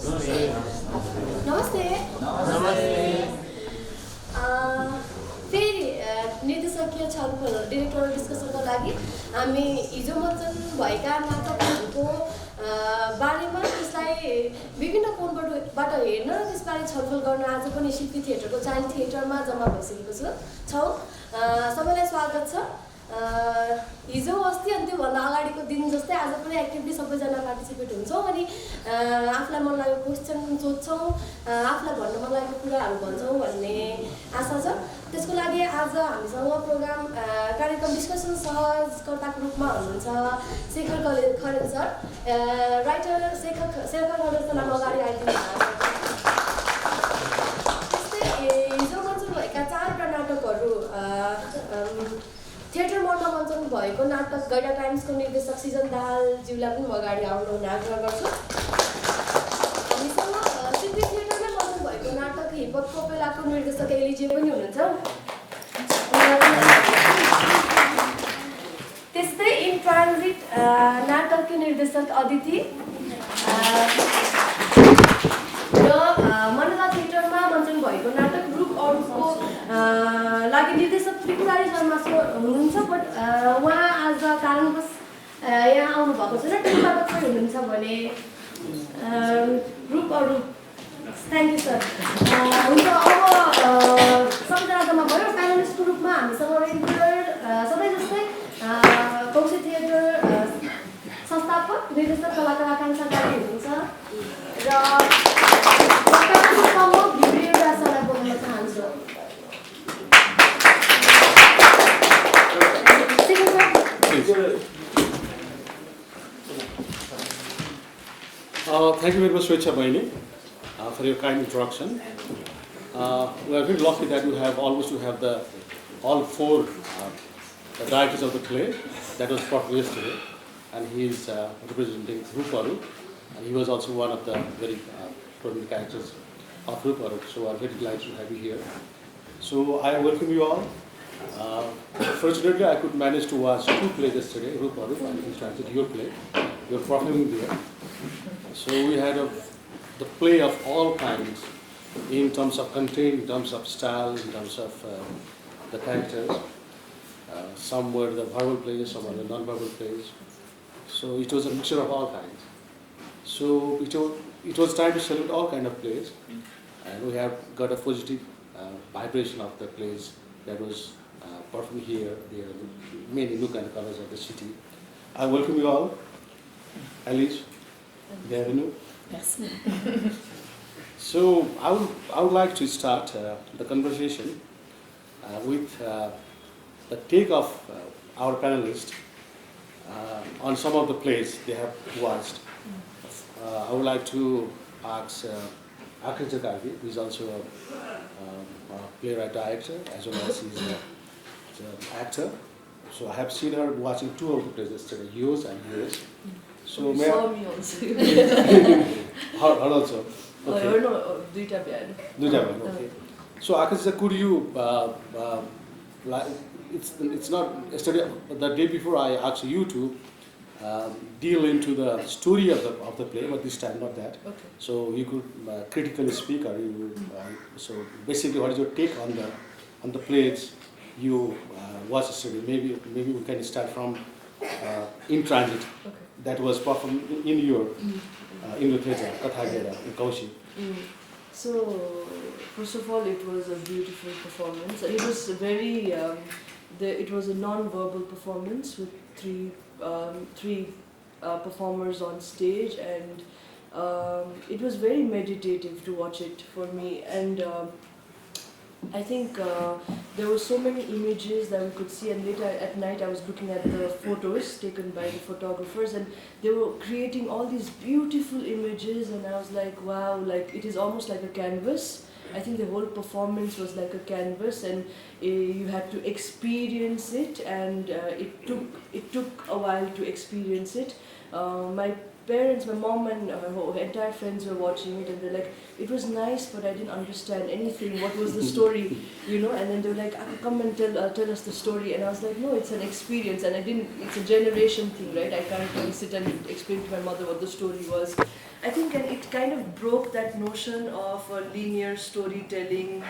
नमस्ते फेरि निर्देशकीय छलफल डिरेक्टोरल डिस्कसनको लागि हामी हिजो मञ्चन भएका नाटकहरूको बारेमा त्यसलाई विभिन्न कोणबाट हेर्न र त्यसबारे छलफल गर्न आज पनि शिल्पी थिएटरको चाइल्ड थिएटरमा जम्मा भइसकेको छौँ। सबैलाई स्वागत छ। हिजो अस्ति अनि त्योभन्दा अगाडिको दिन जस्तै आज पनि एक्टिभली सबैजना पार्टिसिपेट हुन्छौँ अनि आफूलाई मन लागेको क्वेसन सोध्छौँ, आफूलाई भन्न मन लागेको कुराहरू भन्छौँ भन्ने आशा छ। त्यसको लागि आज हामीसँग प्रोग्राम कार्यक्रम डिस्कसन सहजकर्ताको रूपमा हुनुहुन्छ शेखर खरेल सर। राइटर शेखर खरेल सरलाई अगाडि आइदिनु भएको छ। त्यस्तै हिजो मञ्चन भएका 4वटा नाटकहरू थिएटर मल्लमा मञ्चन भएको नाटक गैडा टाइम्सको निर्देशक सिजन दाहालज्यूलाई पनि म अगाडि आउनु आग्रह गर्छु। हामीसँग शिल्पी थिएटरमै मञ्चन भएको नाटक हिपहप कोपेलाको निर्देशक एलिजे पनि हुनुहुन्छ। त्यस्तै इन ट्रान्जिट नाटककी निर्देशक अदिति र मनोला थिएटरमा मञ्चन भएको नाटक रूप अरूको लागि निर्देशक त्रिपुरारी शर्मा हुनुहुन्छ, बट उहाँ आज कारणवश यहाँ आउनु भएको छैन। टिमबाट चाहिँ हुनुहुन्छ भने रूप अरू। Thank you sir. हुन्छ, अब सबैजना जम्मा भयो। प्यानलिस्टको रूपमा हामीसँग रेगुलर सधैँ जस्तै कौशी थिएटर संस्थापक निर्देशक कलाकार आकाङ्क्षा कार्की हुनुहुन्छ र भिडियो सरलाई बोल्न चाहन्छु। Thank you very much, Swechha Baini, for your kind introduction. We are very lucky that we have all four the directors of the play that was performed yesterday, and he is representing Ruparu, and he was also one of the very prominent characters of Ruparu. So I am very glad to have you here. So I welcome you all. Fortunately, I could manage to watch 2 plays yesterday, Ruparu and Transit, your play. You are performing there. So we had the play of all kinds in terms of content, in terms of style, in terms of the characters. Some were the verbal plays, some were the non-verbal plays. So it was a mixture of all kinds. So it was time to salute all kinds of plays, and we have got a positive vibration of the plays that was performed here, there, many look and colors of the city. I welcome you all. Alize, Biennic. Yes. So I would like to start the conversation with the take of our panelists on some of the plays they have watched. I would like to ask Akanchha Karki, who is also a playwright director as well as he's an actor. So I have seen her watching 2 of the plays yesterday, yours and yours. So you may saw me also. Her also. Okay. No, duita Biannic. Okay. So Akanchha, could you like it's not yesterday, the day before I asked you to deal into the story of the play, but this time not that. Okay. So you could critically speak, or you so basically, what is your take on the plays you watched yesterday? Maybe we can start from In Transit. Okay. That was performed in your theatre, Kathagera, in Kaushi. So first of all, it was a beautiful performance, and it was very. It was a non-verbal performance with three performers on stage, and it was very meditative to watch it for me. And I think there were so many images that we could see, and later at night I was looking at the photos taken by the photographers, and they were creating all these beautiful images, and I was like, wow, like it is almost like a canvas. I think the whole performance was like a canvas, and you had to experience it, and it took a while to experience it. My parents, my mom and her entire friends were watching it, and they're like, it was nice, but I didn't understand anything. What was the story, you know? And then they were like, come and tell us the story. And I was like, no, it's an experience, and it's a generation thing, right? I can't really sit and explain to my mother what the story was. I think it kind of broke that notion of linear storytelling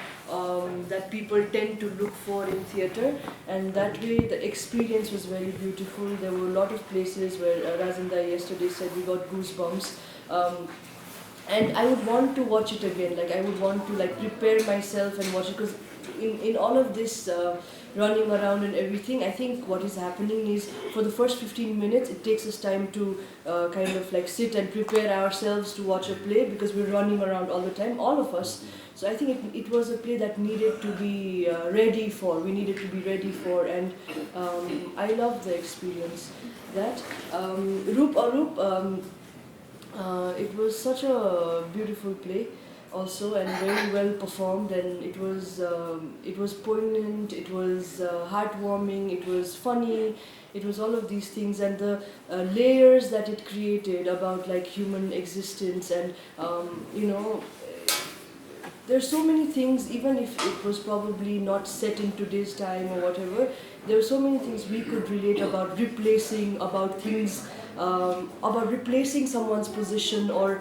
that people tend to look for in theatre, and that way the experience was very beautiful. There were a lot of places where Razinda yesterday said we got goosebumps. And I would want to watch it again. Like I would want to like prepare myself and watch it, because in all of this running around and everything, I think what is happening is for the first 15 minutes it takes us time to kind of like sit and prepare ourselves to watch a play, because we're running around all the time, all of us. So I think it was a play that needed to be ready for. We needed to be ready for, and I loved the experience. That Roop Aroop. It was such a beautiful play also, and very well performed, and it was poignant, it was heartwarming, it was funny, it was all of these things, and the layers that it created about like human existence, and you know, there's so many things, even if it was probably not set in today's time or whatever, there were so many things we could relate about replacing, about things, about replacing someone's position, or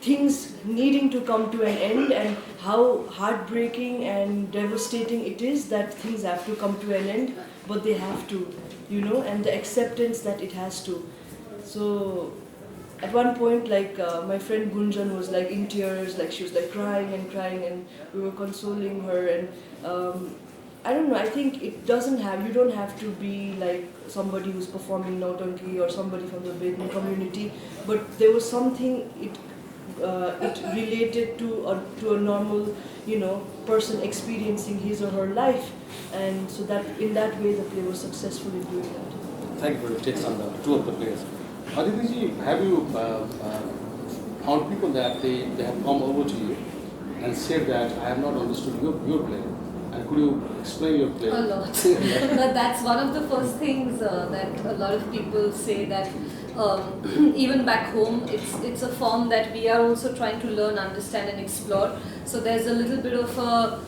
things needing to come to an end, and how heartbreaking and devastating it is that things have to come to an end, but they have to, you know, and the acceptance that it has to. So at one point, like my friend Gunjan was like in tears, like she was like crying, and we were consoling her, and I don't know, I think it doesn't have, you don't have to be like somebody who's performing Nautanki or somebody from the Bedouin community, but there was something, it related to a normal, you know, person experiencing his or her life, and so that in that way the play was successful in doing that. Thank you for your takes on the two of the plays. Aditi, have you found people that they have come over to you and said that I have not understood your play? And could you explain your play? A lot. That's one of the first things that a lot of people say, that even back home, it's a form that we are also trying to learn, understand and explore. So there's a little bit of a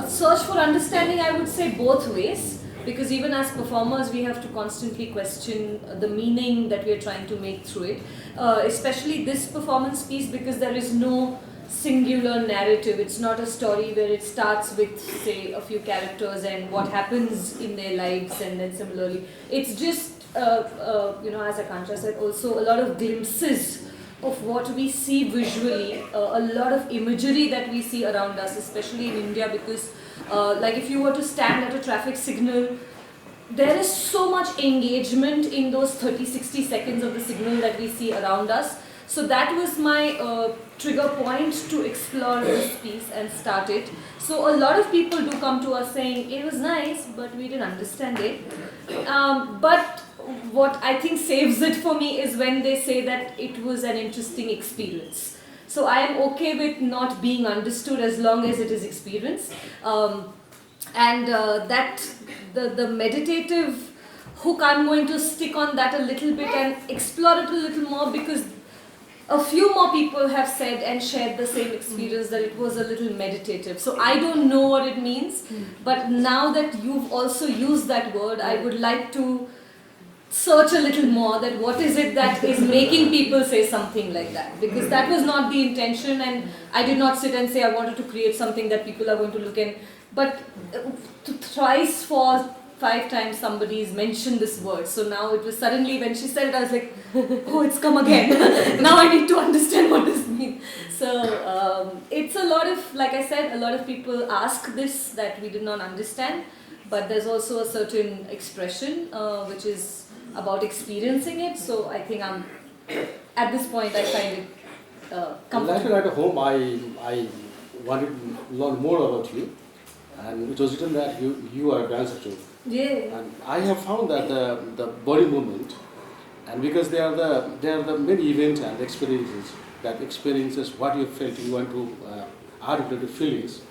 search for understanding, I would say, both ways. Because even as performers, we have to constantly question the meaning that we are trying to make through it. Especially this performance piece, because there is no singular narrative. It's not a story where it starts with, say, a few characters and what happens in their lives, and then similarly. It's just, you know, as Akanchha said, also a lot of glimpses of what we see visually, a lot of imagery that we see around us, especially in India, because like if you were to stand at a traffic signal, there is so much engagement in those 30-60 seconds of the signal that we see around us. So that was my trigger point to explore this piece and start it. So a lot of people do come to us saying, it was nice, but we didn't understand it. But what I think saves it for me is when they say that it was an interesting experience. So I am okay with not being understood as long as it is experience. That the meditative hook, I'm going to stick on that a little bit and explore it a little more, because a few more people have said and shared the same experience, that it was a little meditative. So I don't know what it means, but now that you've also used that word, I would like to search a little more, that what is it that is making people say something like that, because that was not the intention, and I did not sit and say I wanted to create something that people are going to look in, but thrice, 4, 5 times somebody's mentioned this word. So now it was suddenly, when she said it, I was like, oh, it's come again. Now I need to understand what this means. So it's a lot of, like I said, a lot of people ask this that we did not understand, but there's also a certain expression which is about experiencing it. So I think I'm, at this point, I find it comfortable. Later at home, I wanted to learn more about you, and it was written that you are a dancer too. Yeah. And I have found that the body movement, and because they are the many events and experiences what you felt, you want to articulate the feelings.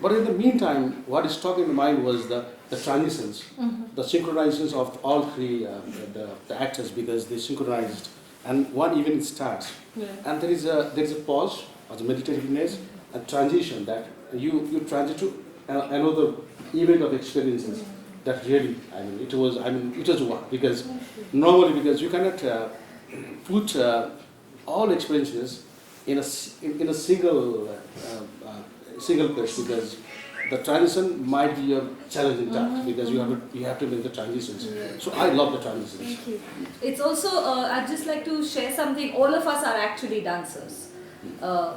But in the meantime, what is stuck in the mind was the transitions, the synchronizations of all three the actors, because they synchronized, and one event starts, and there is a pause, or the meditativeness, and transition that you transit to another event of experiences. That really, it was one, because normally, because you cannot put all experiences in a single single place, because the transition might be a challenging task because you have to make the transitions. So I love the transitions. Thank you. It's also, I'd just like to share something. All of us are actually dancers.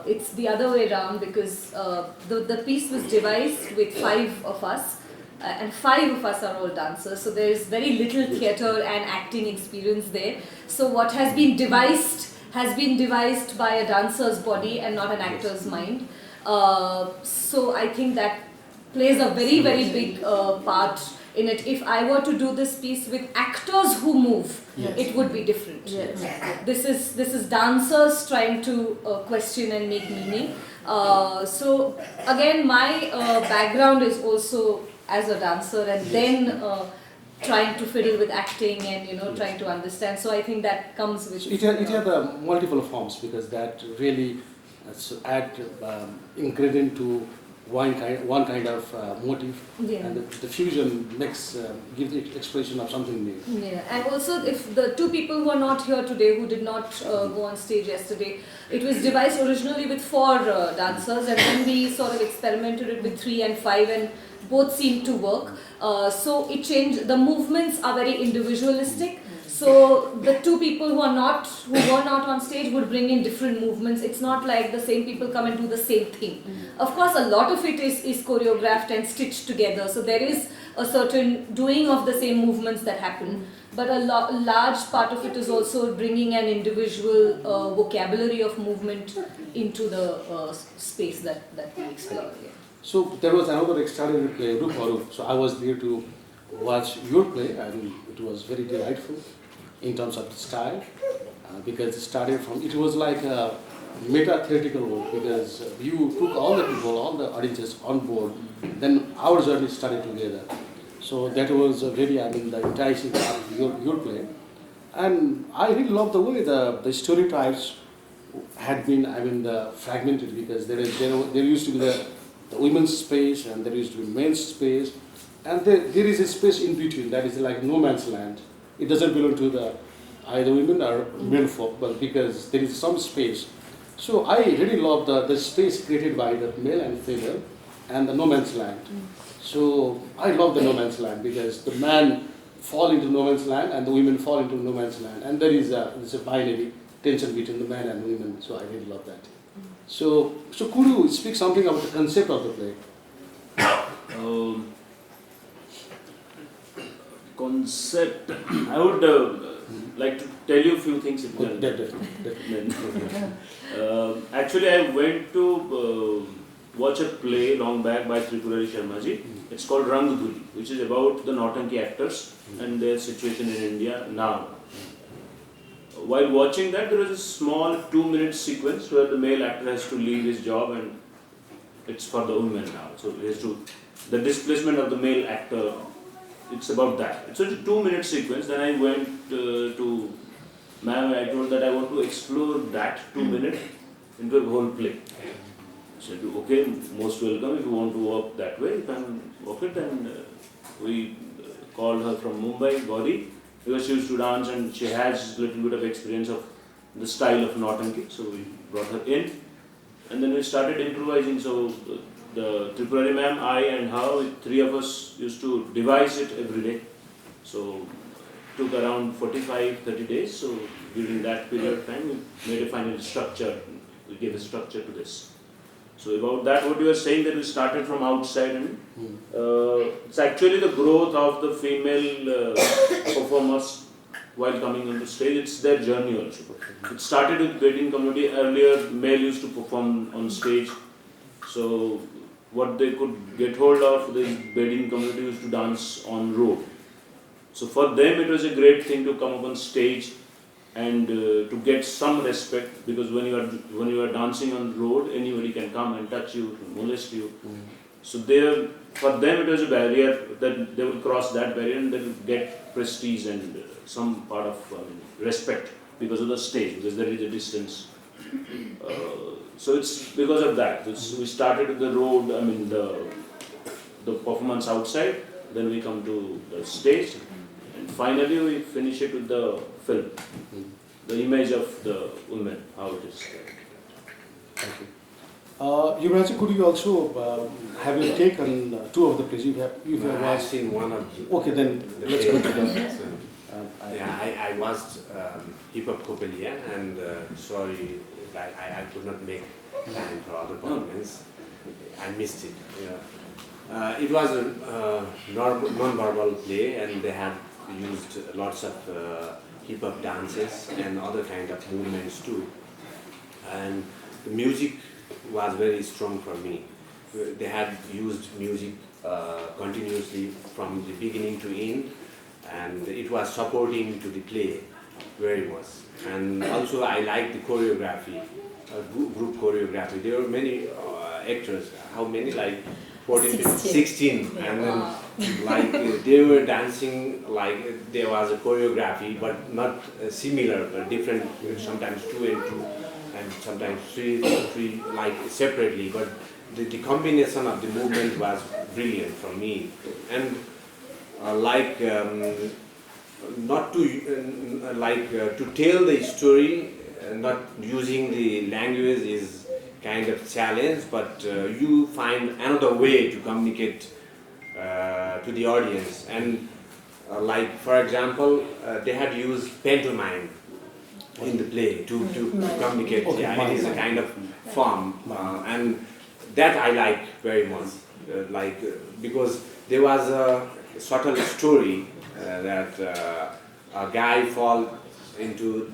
It's the other way around, because the piece was devised with 5 of us, and 5 of us are all dancers. So there is very little theatre and acting experience there. So what has been devised by a dancer's body and not an actor's mind. So I think that plays a very, very big part in it. If I were to do this piece with actors who move, it would be different. This is dancers trying to question and make meaning. So again, my background is also as a dancer, and then trying to fiddle with acting and trying to understand. So I think that comes with it had multiple forms, because that really add ingredient to one kind of motive, and the fusion makes gives the expression of something new. Yeah, and also if the 2 people who are not here today, who did not go on stage yesterday, it was devised originally with 4 dancers, and then we sort of experimented it with 3 and 5, and both seemed to work. So it changed. The movements are very individualistic. So the 2 people who were not on stage would bring in different movements. It's not like the same people come and do the same thing. Of course, a lot of it is choreographed and stitched together. So there is a certain doing of the same movements that happen. But a large part of it is also bringing an individual vocabulary of movement into the space that we explore. Yeah. So there was another extraordinary play, Ruparu. So I was there to watch your play, and it was very delightful in terms of the style, because it was like a meta-theatrical work, because you took all the people, all the audiences on board, then our journey started together. So that was really, the enticing part of your play. And I really love the way the story types had been, fragmented, because there used to be the women's space, and there used to be men's space, and there is a space in between that is like no man's land. It doesn't belong to either women or men folk, but because there is some space. So I really love the space created by the male and female and the no man's land. So I love the no man's land, because the man fall into no man's land and the women fall into no man's land, and there is a binary tension between the man and women. So I really love that. So could you speak something about the concept of the play? Concept. I would like to tell you a few things. Actually, I went to watch a play long back by Tripurari Sharmaji. It's called Rangdhuli, which is about the Nautanki actors and their situation in India now. While watching that, there was a small 2-minute sequence where the male actor has to leave his job, and it's for the women now. So he has to, the displacement of the male actor. It's about that. It's a 2-minute sequence. Then I went to ma'am, I told that I want to explore that 2 minutes into a whole play. She said, okay, most welcome. If you want to work that way, you can work it. And we called her from Mumbai, Gauri, because she used to dance and she has a little bit of experience of the style of Nautanki. So we brought her in, and then we started improvising. So the Tripurari ma'am, I and her, 3 of us used to devise it every day. So it took around 45-30 days. So during that period of time, we made a final structure. We gave a structure to this. So about that, what you were saying, that we started from outside, and it's actually the growth of the female performers while coming on the stage. It's their journey also. It started with wedding community. Earlier, male used to perform on stage. So what they could get hold of, the wedding community used to dance on road. So for them, it was a great thing to come up on stage and to get some respect, because when you are dancing on road, anybody can come and touch you, molest you. So for them, it was a barrier that they would cross that barrier and they would get prestige and some part of respect because of the stage, because there is a distance. So it's because of that. We started with the road, the performance outside, then we come to the stage, and finally we finish it with the film. the image of the women, how it is. Thank you. Yubaraj, could you also have you taken two of the plays? I've seen one of the. Okay, then let's go to that. I watched Hip Hop Copelia and sorry, I could not make time for other performance. I missed it. It was a non-verbal play, and they have used lots of hip hop dances and other kind of movements too. And the music was very strong for me. They had used music continuously from the beginning to end, and it was supporting to the play very much. And also I liked the choreography, group choreography. There were many actors, how many, like 14, 16, and then like they were dancing like there was a choreography, but not similar, but different, sometimes 2 and 2, and sometimes 3, like separately, but the combination of the movement was brilliant for me. And not to to tell the story, not using the language is kind of challenge, but you find another way to communicate to the audience. And like for example, they had used pantomime in the play to communicate. Okay, yeah, it is a kind of form, and that I like very much. Because there was a subtle story that a guy falls into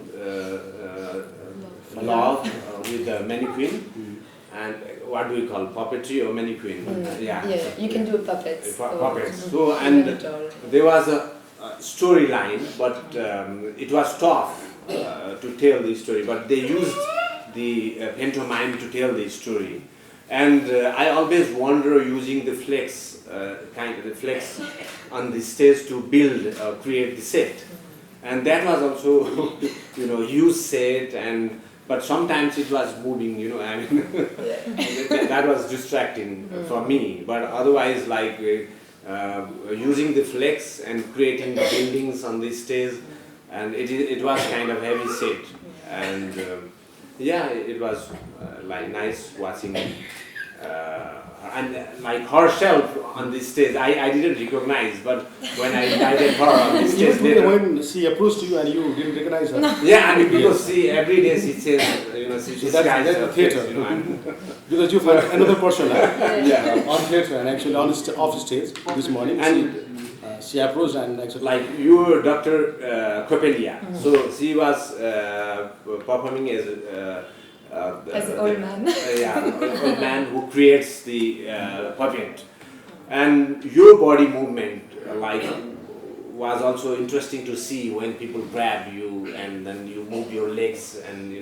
love with a mannequin, and what do we call puppetry or mannequin? Yeah, you can do puppets. Puppets. So and there was a storyline, but it was tough to tell the story. But they used the pantomime to tell the story. And I always wonder using the flex, the flex on the stage to build, create the set. And that was also, used set, but sometimes it was moving, I mean, that was distracting for me. But otherwise, like using the flex and creating buildings on the stage, and it was kind of heavy set. And yeah, it was like nice watching and like herself on this stage. I didn't recognize, but when I invited her on this stage later, when she approached you and you didn't recognize her. yeah, I mean because she every day she says, she's that's the theatre. Because you find another person on theatre and actually on off stage this morning. And she approached and actually like you were Dr. Copelia, so she was performing as an old man. Old man who creates the puppet, and your body movement was also interesting to see when people grab you and then you move your legs, and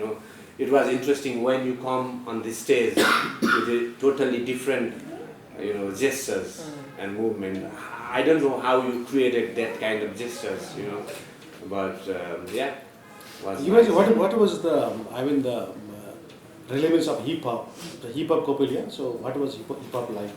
it was interesting when you come on the stage with a totally different gestures and movement. I don't know how you created that kind of gestures, but yeah. You guys, what was the relevance of hip hop, the hip hop Copelia? So what was hip hop like?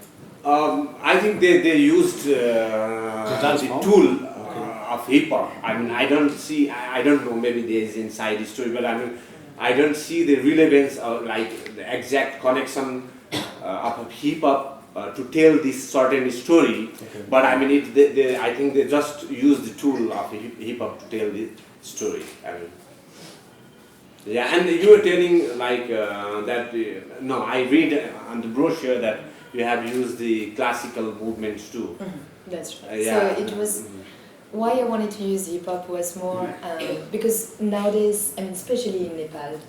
I think they used the tool of hip hop. I mean, I don't know, maybe there is inside the story, but I mean, I don't see the relevance of like the exact connection of hip hop to tell this certain story. Okay. But I mean, I think they just use the tool of hip hop to tell the story. I mean, yeah, and you were telling like that. No, I read on the brochure that you have used the classical movements too. That's right. So it was why I wanted to use hip hop was more because nowadays, I mean, especially in Nepal,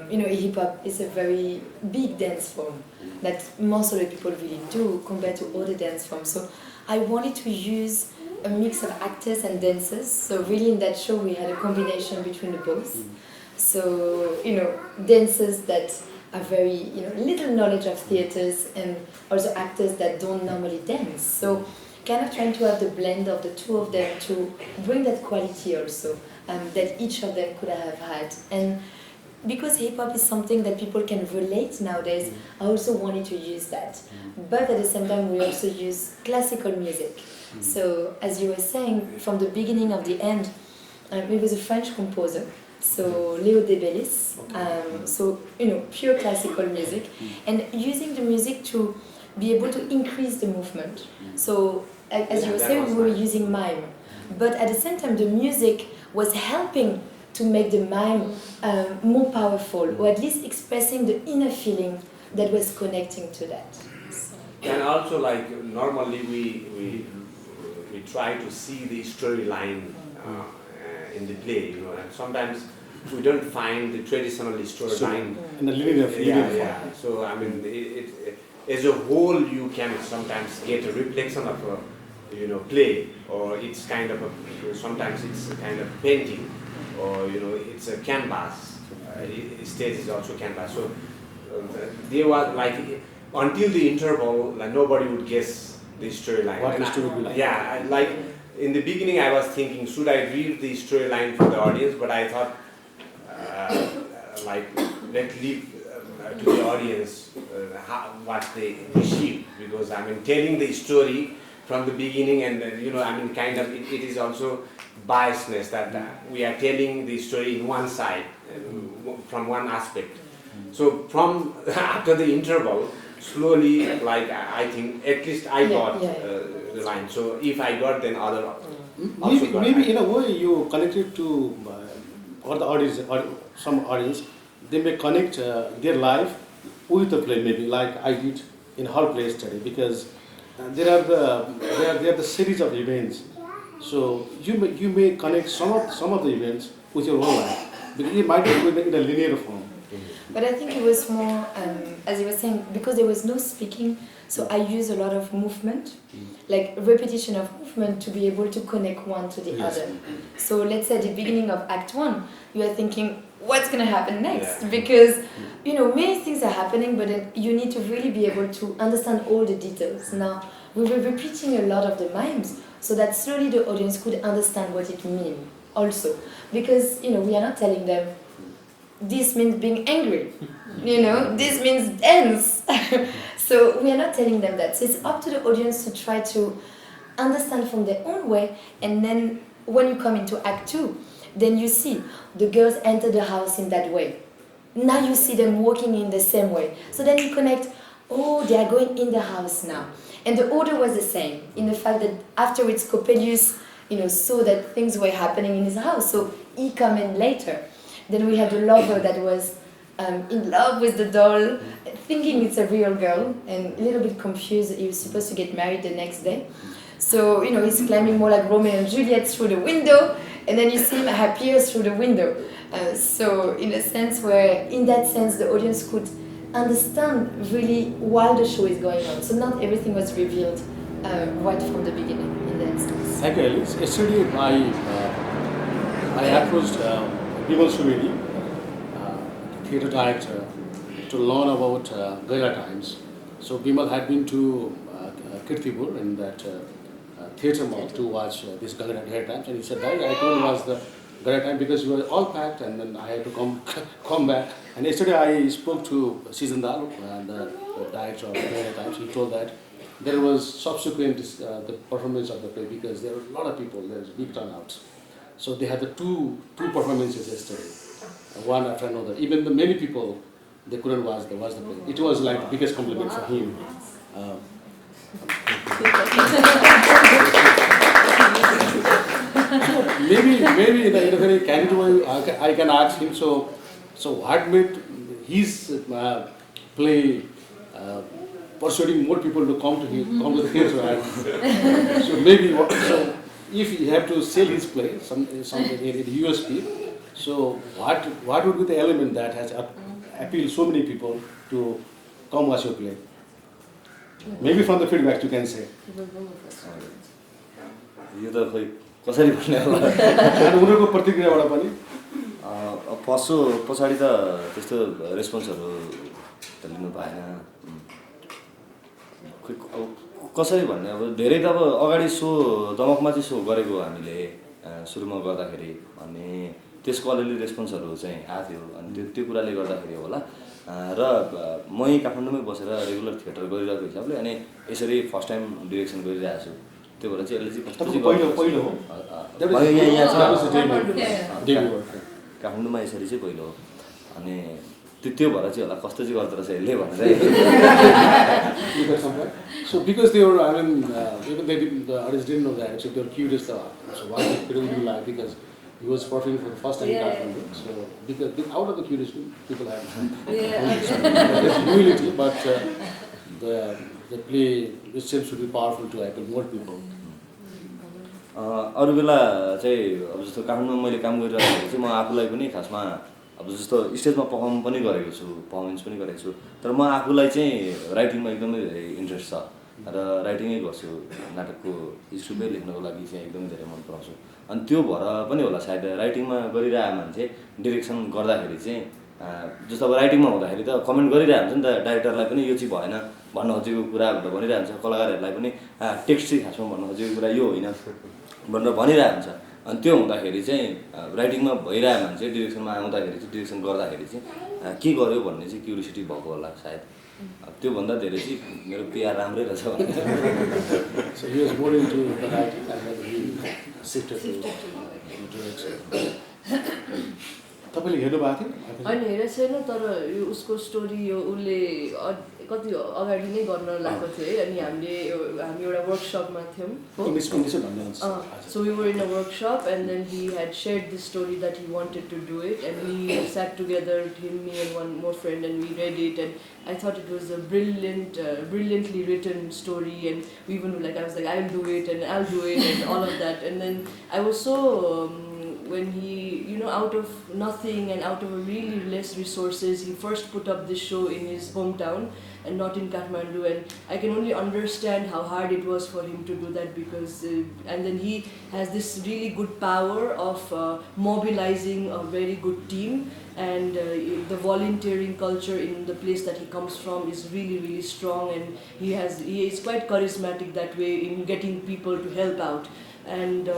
hip hop is a very big dance form that most of the people really do compared to other dance forms. So I wanted to use a mix of actors and dancers. So really in that show we had a combination between the both. So, dancers that are very, little knowledge of theatres, and also actors that don't normally dance. So kind of trying to have the blend of the two of them to bring that quality also that each of them could have had. And because hip-hop is something that people can relate nowadays, I also wanted to use that. But at the same time, we also use classical music. So as you were saying, from the beginning of the end, it was a French composer. so Leo Debelis, so pure classical music, and using the music to be able to increase the movement. So as you were saying, we were using mime, but at the same time the music was helping to make the mime more powerful, or at least expressing the inner feeling that was connecting to that. And also, like, normally we try to see the storyline in the play, and sometimes we don't find the traditional storyline in the linear form. Yeah. So I mean, it as a whole, you can sometimes get a reflection of a play, or it's kind of sometimes it's a kind of painting, or it's a canvas. Stage is also canvas. So they were like, until the interval, like, nobody would guess the storyline. What the story would be like. Yeah, like in the beginning I was thinking, should I read the storyline for the audience? But I thought, like, let's leave to the audience what they receive, because I mean, telling the story from the beginning, and I mean, kind of it is also biasness that we are telling the story in one side, from one aspect. So from after the interval, slowly, like, I think at least I got the line. So if I got, then other also got. Maybe in a way you connected to or the audience, or some audience, they may connect their life with the play, maybe like I did in her play study, because there are the series of events. So you may connect some of the events with your own life, because it might be in a linear form. But I think it was more, as you were saying, because there was no speaking, so I use a lot of movement, like repetition of movement, to be able to connect one to the other. So let's say at the beginning of Act 1, you are thinking, what's going to happen next? Because, many things are happening, but then you need to really be able to understand all the details. Now, we were repeating a lot of the mimes, so that slowly the audience could understand what it means also. Because, we are not telling them, this means being angry, this means dance. So we are not telling them that. So it's up to the audience to try to understand from their own way. And then when you come into Act 2, then you see the girls enter the house in that way. Now you see them walking in the same way. So then you connect, oh, they are going in the house now. And the order was the same, in the fact that afterwards Coppelius, saw that things were happening in his house. So he came in later. Then we had the lover that was in love with the doll, thinking it's a real girl, and a little bit confused. He was supposed to get married the next day. So, he's climbing more like Romeo and Juliet through the window, and then you see him appear through the window. So, in a sense in that sense, the audience could understand really while the show is going on. So not everything was revealed right from the beginning, in that sense. Thank you, Alize. Yesterday, I approached Bimal Sumedi, theatre director, to learn about Gaira times. So Bimal had been to Kirtipur in that theatre mall to watch this Gaira times, and he said, I couldn't watch the Gaira time because we were all packed, and then I had to come back. And yesterday I spoke to Sijan, the director of Gaira times. He told that there was subsequent the performance of the play, because there were a lot of people, there was a big turnout. So they had the two performances yesterday, one after another. Even the many people, they couldn't watch the play. It was like the biggest compliment for him. maybe in a very candid way, I can ask him. So what made his play persuading more people to come to the theatre? And so maybe if you have to sell his play, something in USP, so what would be the element that has appealed so many people to come watch your play? Maybe from the feedback you can say. यो त खोइ कसरी भन्ने होला अनि उनीहरुको प्रतिक्रियाबाट पनि पछाडी त त्यस्तो रेस्पोन्सहरु त लिनु पाएन। खोइ कसरी भन्ने, अब धेरै त अब अगाडि सो दमकमा चाहिँ सो गरेको हामीले सुरुमा गर्दाखेरि, अनि त्यसको अलिअलि रेस्पोन्सहरु चाहिँ आएको थियो, अनि त्यो कुराले गर्दाखेरि होला। र म यही काठमाडौँमै बसेर रेगुलर थिएटर गरिरहेको हिसाबले अनि यसरी फर्स्ट टाइम डिरेक्सन गरिरहेको छु। त्यो भएर चाहिँ यसले चाहिँ कस्तो चाहिँ पहिलो हो यहाँ काठमाडौँमा यसरी चाहिँ पहिलो हो अनि त्यो भएर चाहिँ होला कस्तो चाहिँ गर्दो रहेछ यसले भनेर So because they were, I mean, even they didn't, the artists didn't know that, so they were curious. So why did you like? Because he was performing for the first time in Kathmandu. So because out of the curiosity, people have humility, but the play it seems to be powerful to appeal more people. अरू बेला चाहिँ अब जस्तो काठमाडौँमा मैले काम गरिरहेको चाहिँ म आफूलाई पनि खासमा अब जस्तो स्टेजमा पर्फर्म पनि गरेको छु पर्फर्मेन्स पनि गरेको छु तर म आफूलाई चाहिँ राइटिङमा एकदमै धेरै इन्ट्रेस्ट छ र राइटिङै गर्छु नाटकको स्क्रिप्टै लेख्नको लागि चाहिँ एकदमै धेरै मन पराउँछु अनि त्यो भएर पनि होला सायद राइटिङमा गरिरहेको मान्छे डिरेक्सन गर्दाखेरि चाहिँ जस्तो अब राइटिङमा हुँदाखेरि त कमेन्ट गरिरहेको हुन्छ नि त डाइरेक्टरलाई पनि यो चाहिँ भएन भन्न खोजेको कुरा भनेर भनिरहेको हुन्छ कलाकारहरूलाई पनि टेक्स्ट चाहिँ खासमा भन्न खोजेको कुरा यो होइन भनेर भनिरहेको हुन्छ अनि त्यो हुँदाखेरि चाहिँ राइटिङमा भइरहेको मान्छे डिरेक्सनमा आउँदाखेरि चाहिँ डिरेक्सन गर्दाखेरि चाहिँ के गर्यो भन्ने चाहिँ क्युरियोसिटी भएको होला सायद त्योभन्दा धेरै चाहिँ मेरो पिआर राम्रै रहेछ So he was more into the writing and then he shifted to direction. तपाईँले हेर्नु भएको थियो? होइन हेरेको छैन तर यो उसको स्टोरी यो उसले कति अगाडि नै गर्न लागेको थियो है अनि हामी एउटा वर्कसपमा थियौँ so we were in a workshop and then he had shared this story that he wanted to do it and we sat together me and one more friend and we read it and I thought it was a brilliantly written story and we even I was like I'll do it and I'll do it and all of that and then I was so when he, out of nothing and out of really less resources, he first put up this show in his hometown and not in Kathmandu. And I can only understand how hard it was for him to do that because, and then he has this really good power of mobilizing a very good team. And the volunteering culture in the place that he comes from is really, really strong. And he is quite charismatic that way in getting people to help out. And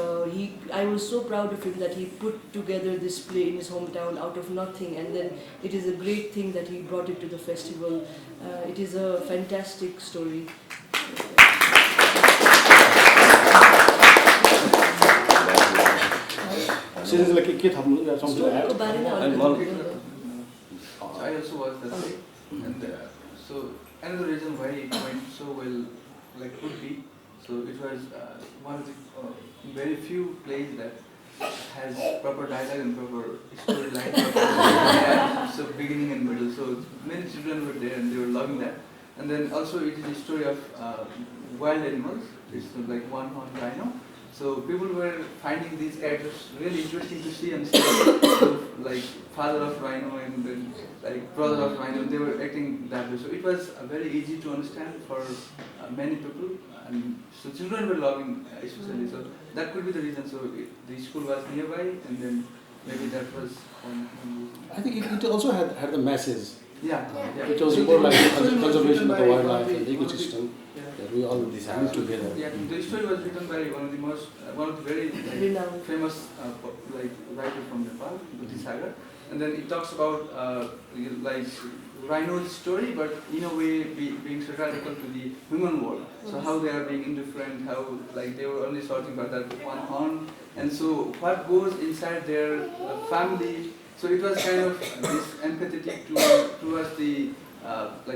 I was so proud of him that he put together this play in his hometown out of nothing, and then it is a great thing that he brought it to the festival. It is a fantastic story. So this is like a kid something to add? I also watched that play, and so another reason why it went so well, could be. So it was one of the very few plays that has proper dialogue and proper storyline. So beginning and middle. So many children were there and they were loving that. And then also it is a story of wild animals. It's like one-horned rhino. So people were finding these characters really interesting to see and stuff. So like father of rhino and then like brother of rhino, they were acting that way. So it was very easy to understand for many people. And so children were loving especially. So that could be the reason. So the school was nearby and then maybe that was one reason. I think it also had the message. Yeah. It was more like conservation of the wildlife and the ecosystem that we all live together. Yeah, the story was written by one of the very famous writer from Nepal, Sagar. And then it talks about rhino's story, but in a way being satirical to the human world. So how they are being indifferent, how they were only sorting about that one horn, and so what goes inside their family. So it was kind of this empathetic towards the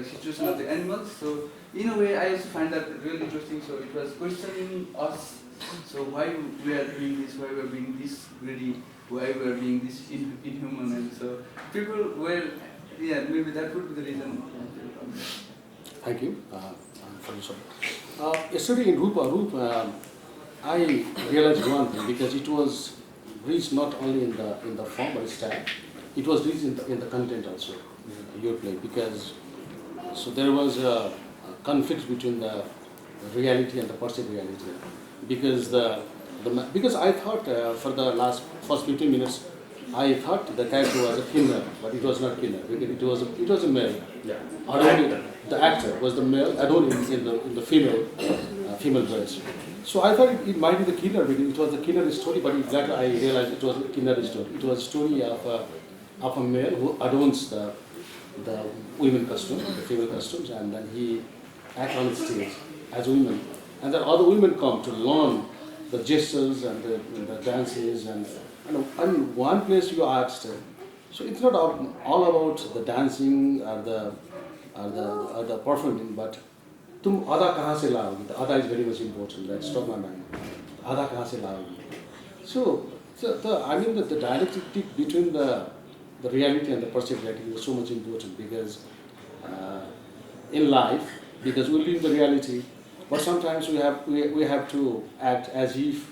situation of the animals. So in a way, I also find that really interesting. So it was questioning us. So why we are doing this? Why we are being this greedy? Why we are being this inhuman? And so people were, maybe that would be the reason. Thank you for the show. Yesterday in Rupa, I realized one thing because it was reached not only in the form but style, it was reached in the content also. Your play because so there was a conflict between the reality and the perceived reality because because I thought for the first 15 minutes I thought the character was a female, but it was not female. It was a male. Yeah. The actor was the male, Aditi in the female dress. So I thought it might be the killer because it was the killer story, but later I realized it was a killer story. It was a story of a male who adorns the women costume, the female costumes, and then he acts on the stage as women. And then other women come to learn the gestures and the dances and and one place you asked, so it's not all about the dancing or the performing, but तुम आधा कहाँ से लाओगे? The आधा is very much important. That struck my mind. आधा कहाँ से लाओगे? So the dialectic between the reality and the perceived reality is so much important because in life, because we live the reality, but sometimes we have to act as if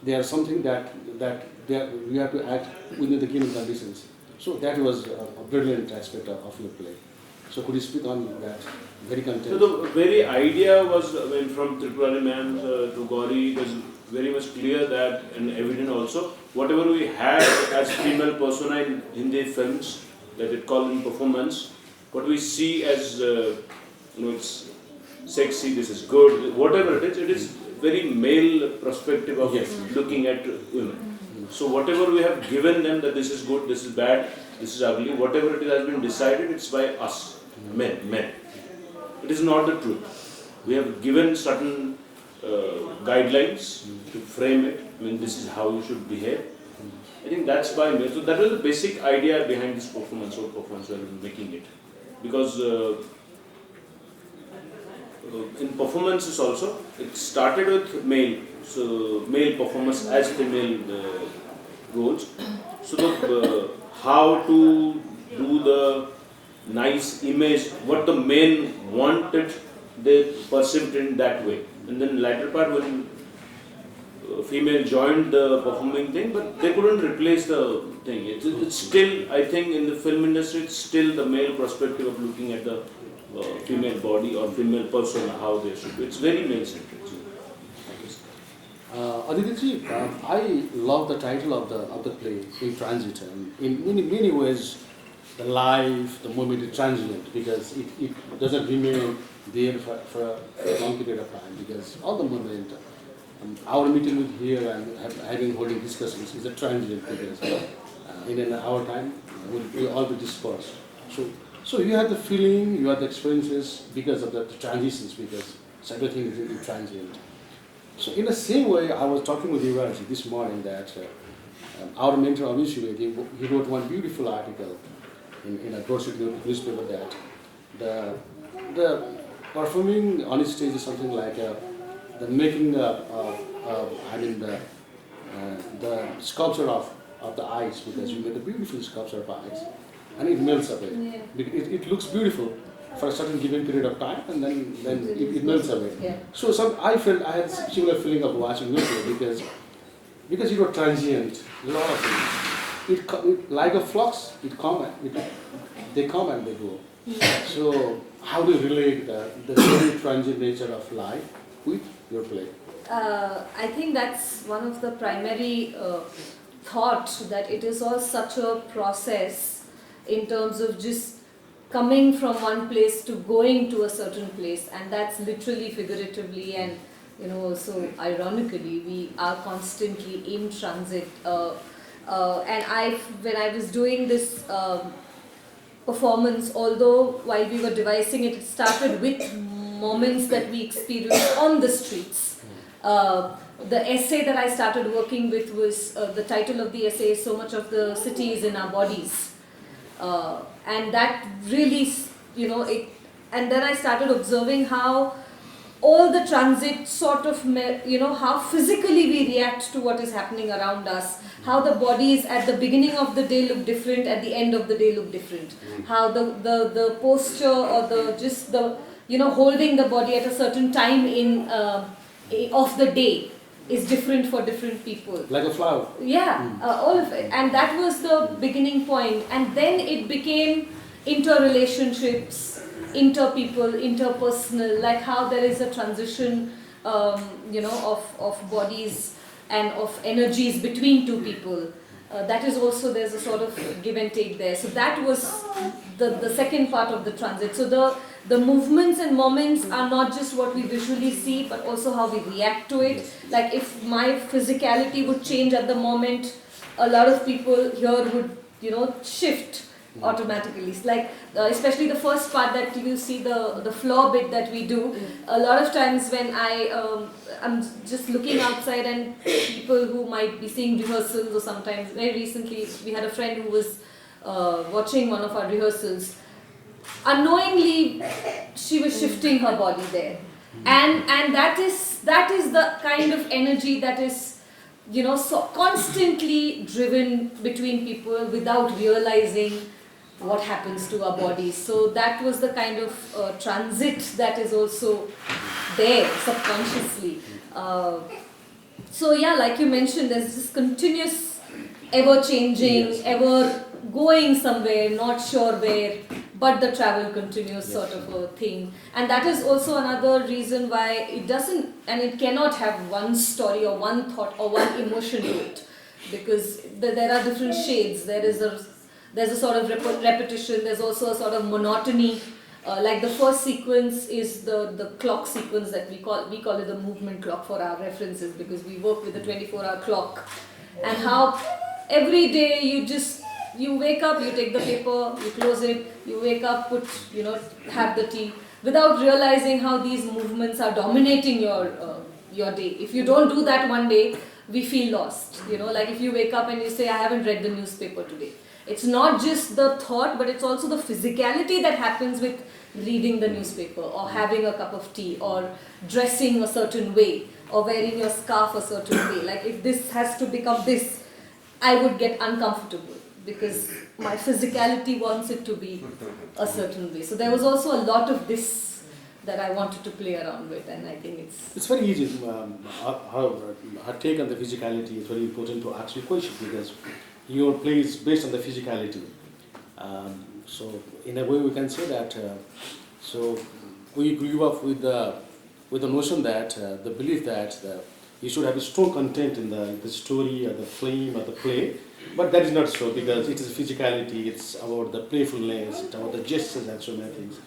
there is something that we have to act within the given conditions. So that was a brilliant aspect of your play. So could you speak on that? Very content. So the very idea was, from Tripurari ma'am to Gauri, it was very much clear that, and evident also, whatever we had as female persona in Hindi films, that it called in performance, what we see as, it's sexy, this is good, whatever it is very male perspective of looking at women. So whatever we have given them, that this is good, this is bad, this is ugly, whatever it is has been decided, it's by us, men. It is not the truth. We have given certain guidelines to frame it. I mean, this is how you should behave. I think that's by me. So that was the basic idea behind this performance or performance we are making it. Because in performances also, it started with male. So male performance as female roles. So the, how to do the nice image, what the men wanted, they perceived in that way. And then latter part when female joined the performing thing, but they couldn't replace the thing. It's still, I think in the film industry, it's still the male perspective of looking at the female body or female persona, how they should be. It's very male-centric. Aditi, I love the title of the play, In Transit. And in many ways, the life, the moment is transient because it doesn't remain there for a long period of time because all the moment, our meeting with here and holding discussions is a transient because in an hour time we'll all be dispersed. So you have the feeling, you have the experiences because of the transitions because everything is really transient. So in the same way, I was talking with Yubaraj this morning that our mentor Abhishek, he wrote one beautiful article in a grocery newspaper that the performing on stage is something like the making the sculpture of the eyes because you made a beautiful sculpture of eyes and it melts away. Yeah. It looks beautiful for a certain given period of time and then it melts away. Yeah. So I felt I had a similar feeling of watching your play because it was transient, a lot of things. It like a flux, they come and they go. So how do you relate the very transient nature of life with your play? I think that's one of the primary thought that it is all such a process in terms of just coming from one place to going to a certain place, and that's literally, figuratively, and so ironically, we are constantly in transit. And when I was doing this performance, although while we were devising it, it started with moments that we experienced on the streets. The essay that I started working with was, the title of the essay is So Much of the City is in Our Bodies. And that really, and then I started observing how all the transit sort of, how physically we react to what is happening around us, how the bodies at the beginning of the day look different, at the end of the day look different, how the posture or holding the body at a certain time of the day is different for different people. Like a flower. Yeah, all of it. And that was the beginning point. And then it became interrelationships, interpeople, interpersonal, like how there is a transition, of bodies and of energies between two people. That is also, there's a sort of give and take there. So that was the second part of the transit. So the movements and moments are not just what we visually see, but also how we react to it. Like if my physicality would change at the moment, a lot of people here would, shift automatically. It's like, especially the first part that you see the floor bit that we do. A lot of times when I'm just looking outside and people who might be seeing rehearsals, or sometimes, very recently, we had a friend who was watching one of our rehearsals. Unknowingly, she was shifting her body there. And that is the kind of energy that is, so constantly driven between people without realizing what happens to our bodies. So that was the kind of transit that is also there subconsciously. So yeah, like you mentioned, there's this continuous, ever changing, ever going somewhere, not sure where, but the travel continues sort of a thing. And that is also another reason why it doesn't, and it cannot have one story or one thought or one emotion to it, because there are different shades. There's a sort of repetition, there's also a sort of monotony. Like the first sequence is the clock sequence that we call it the movement clock for our references, because we work with a 24-hour clock. And how every day you wake up, you take the paper, you close it, you wake up, have the tea, without realizing how these movements are dominating your day. If you don't do that one day, we feel lost. Like if you wake up and you say, I haven't read the newspaper today. It's not just the thought, but it's also the physicality that happens with reading the newspaper, or having a cup of tea, or dressing a certain way, or wearing your scarf a certain way. Like if this has to become this, I would get uncomfortable, because my physicality wants it to be a certain way. So there was also a lot of this that I wanted to play around with, and I think it's very easy. Her take on the physicality is very important to ask you questions, because your play is based on the physicality. So in a way we can say that, so we grew up with the notion that, the belief that you should have a strong content in the story or the film or the play, but that is not so, because it is physicality, it's about the playfulness, it's about the gestures and so many things.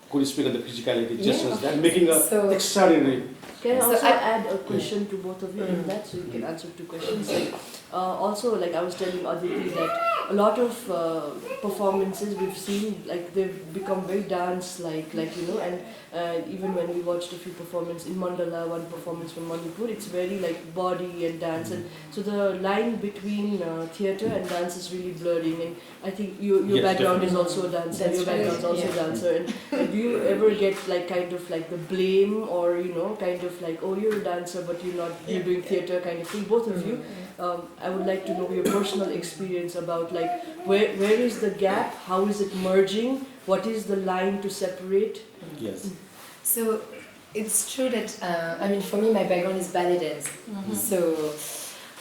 Could you speak on the physicality, gestures, that making a extraordinary. Can I also add a question to both of you in that, so you can answer two questions? Also, like I was telling Aditi, that a lot of performances we've seen, like they've become very dance-like, and even when we watched a few performances in Mandala, one performance from Manipur, it's very like body and dance, and so the line between theatre and dance is really blurring. And I think your background is also a dancer, your background is also a dancer. And do you ever get like kind of like the blame, or kind of like, oh, you're a dancer but you're doing theatre kind of thing? Both of you, I would like to know your personal experience about like where is the gap, how is it merging, what is the line to separate? Yes. So it's true that for me my background is ballet dance. So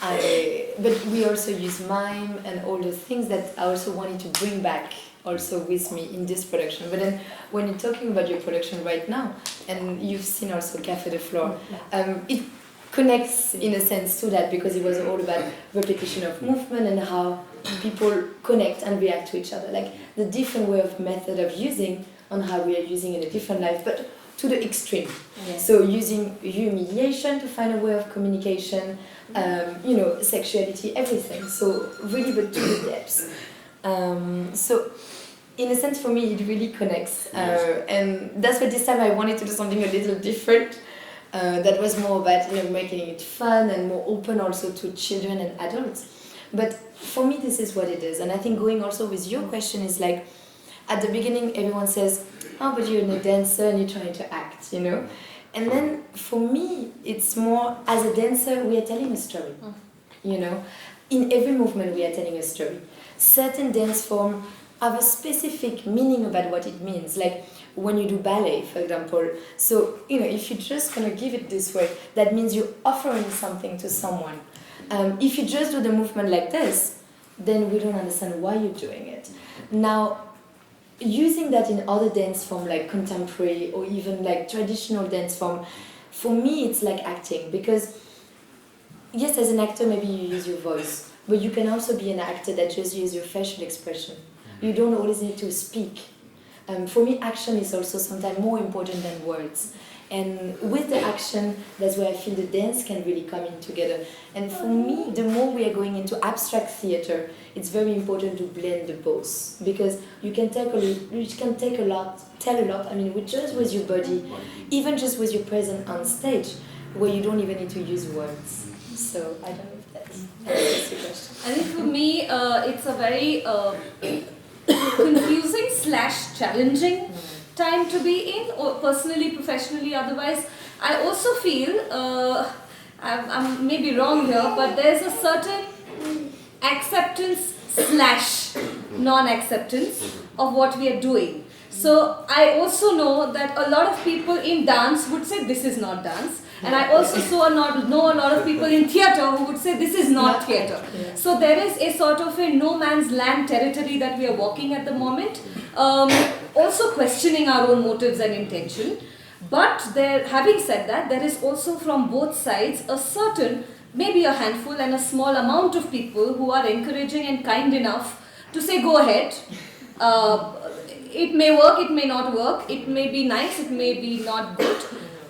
but we also use mime and all those things that I also wanted to bring back also with me in this production. But then when you're talking about your production right now, and you've seen also Café de Flore, it connects in a sense to that, because it was all about repetition of movement and how people connect and react to each other, like the different way of method of using on how we are using in a different life, but to the extreme. So using humiliation to find a way of communication, sexuality, everything. So really, but to the depths. So in a sense, for me, it really connects, and that's why this time I wanted to do something a little different. That was more about making it fun and more open also to children and adults. But for me, this is what it is, and I think going also with your question is like, at the beginning, everyone says, "Oh, but you're a dancer and you're trying to act," And then for me, it's more as a dancer, we are telling a story. In every movement, we are telling a story. Certain dance forms have a specific meaning about what it means, like when you do ballet, for example. So, if you're just going to give it this way, that means you're offering something to someone. If you just do the movement like this, then we don't understand why you're doing it. Now, using that in other dance forms like contemporary or even like traditional dance form, for me it's like acting, because yes, as an actor maybe you use your voice, but you can also be an actor that just uses your facial expression. You don't always need to speak. For me, action is also sometimes more important than words. And with the action, that's where I feel the dance can really come in together. And for me, the more we are going into abstract theater, it's very important to blend the both, because you can tell a lot. I mean, with your body, even just with your presence on stage, where you don't even need to use words. So I don't know if that's the question. I think for me, it's a very confusing / challenging time to be in, or personally, professionally, otherwise. I also feel, I'm maybe wrong here, but there's a certain acceptance / non-acceptance of what we are doing. So I also know that a lot of people in dance would say this is not dance. And I also know a lot of people in theatre who would say this is not theatre. So there is a sort of a no man's land territory that we are walking at the moment. Also questioning our own motives and intention. But having said that, there is also from both sides a certain, maybe a handful and a small amount of people who are encouraging and kind enough to say go ahead. It may work, it may not work, it may be nice, it may be not good.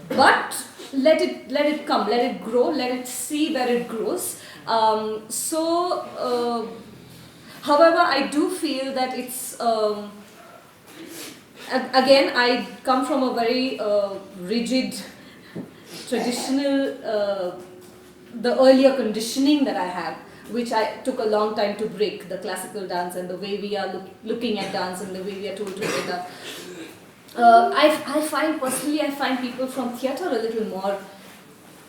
But let it come, let it grow, let it see where it grows. However, I do feel that it's, again, I come from a very rigid, traditional, the earlier conditioning that I have, which I took a long time to break, the classical dance and the way we are looking at dance and the way we are told to get up. I find people from theatre a little more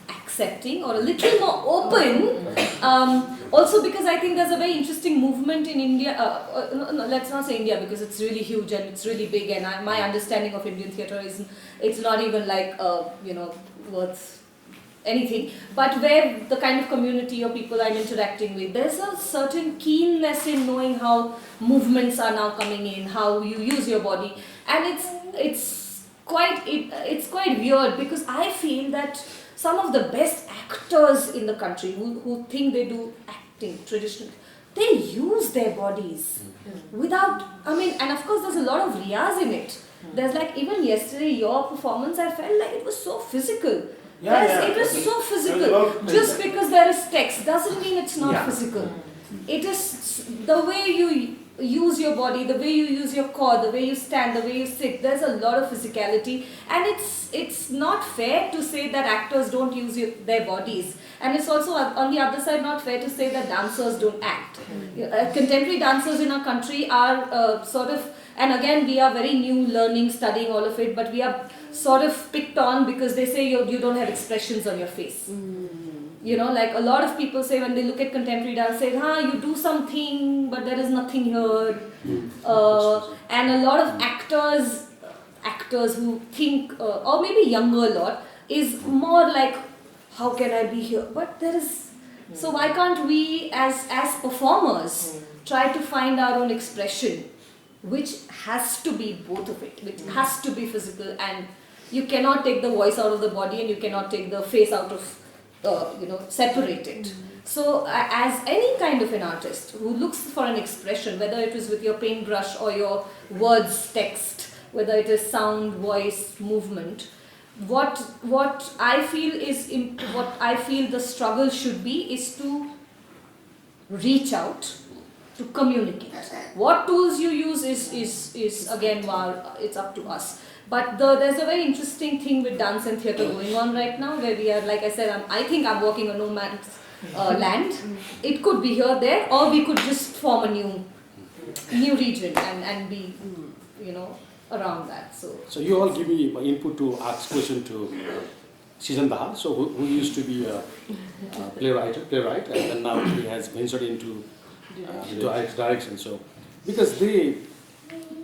accepting or a little more open. Also because I think there's a very interesting movement in India, no, let's not say India because it's really huge and it's really big, and my understanding of Indian theatre is, it's not even like, worth anything, but where the kind of community or people I'm interacting with, there's a certain keenness in knowing how movements are now coming in, how you use your body, and it's quite weird, because I feel that some of the best actors in the country who think they do acting traditionally, they use their bodies without, and of course there's a lot of riyaz in it. There's like, even yesterday your performance, I felt like it was so physical. It was so physical. Just because there is text doesn't mean it's not physical. It is the way you use your body, the way you use your core, the way you stand, the way you sit. There's a lot of physicality, and it's not fair to say that actors don't use their bodies. And it's also, on the other side, not fair to say that dancers don't act. Contemporary dancers in our country are sort of, and again we are very new, learning, studying all of it, but we are sort of picked on because they say you don't have expressions on your face. You know, like a lot of people say when they look at contemporary dance, say, you do something, but there is nothing here. And a lot of actors who think, or maybe younger a lot, is more like, how can I be here? But there is, so why can't we as performers try to find our own expression, which has to be both of it, which has to be physical, and you cannot take the voice out of the body and you cannot take the face out of, separate it. So as any kind of an artist who looks for an expression, whether it is with your paintbrush or your words, text, whether it is sound, voice, movement, what I feel the struggle should be is to reach out, to communicate. What tools you use is again, it's up to us. But there's a very interesting thing with dance and theatre going on right now, where we are, like I said, I think I'm walking on no man's land. It could be here, there, or we could just form a new region and be, around that. So you all give me my input to ask question to Sijan Dahal, so who used to be a playwright, and then now he has ventured into direction. So because they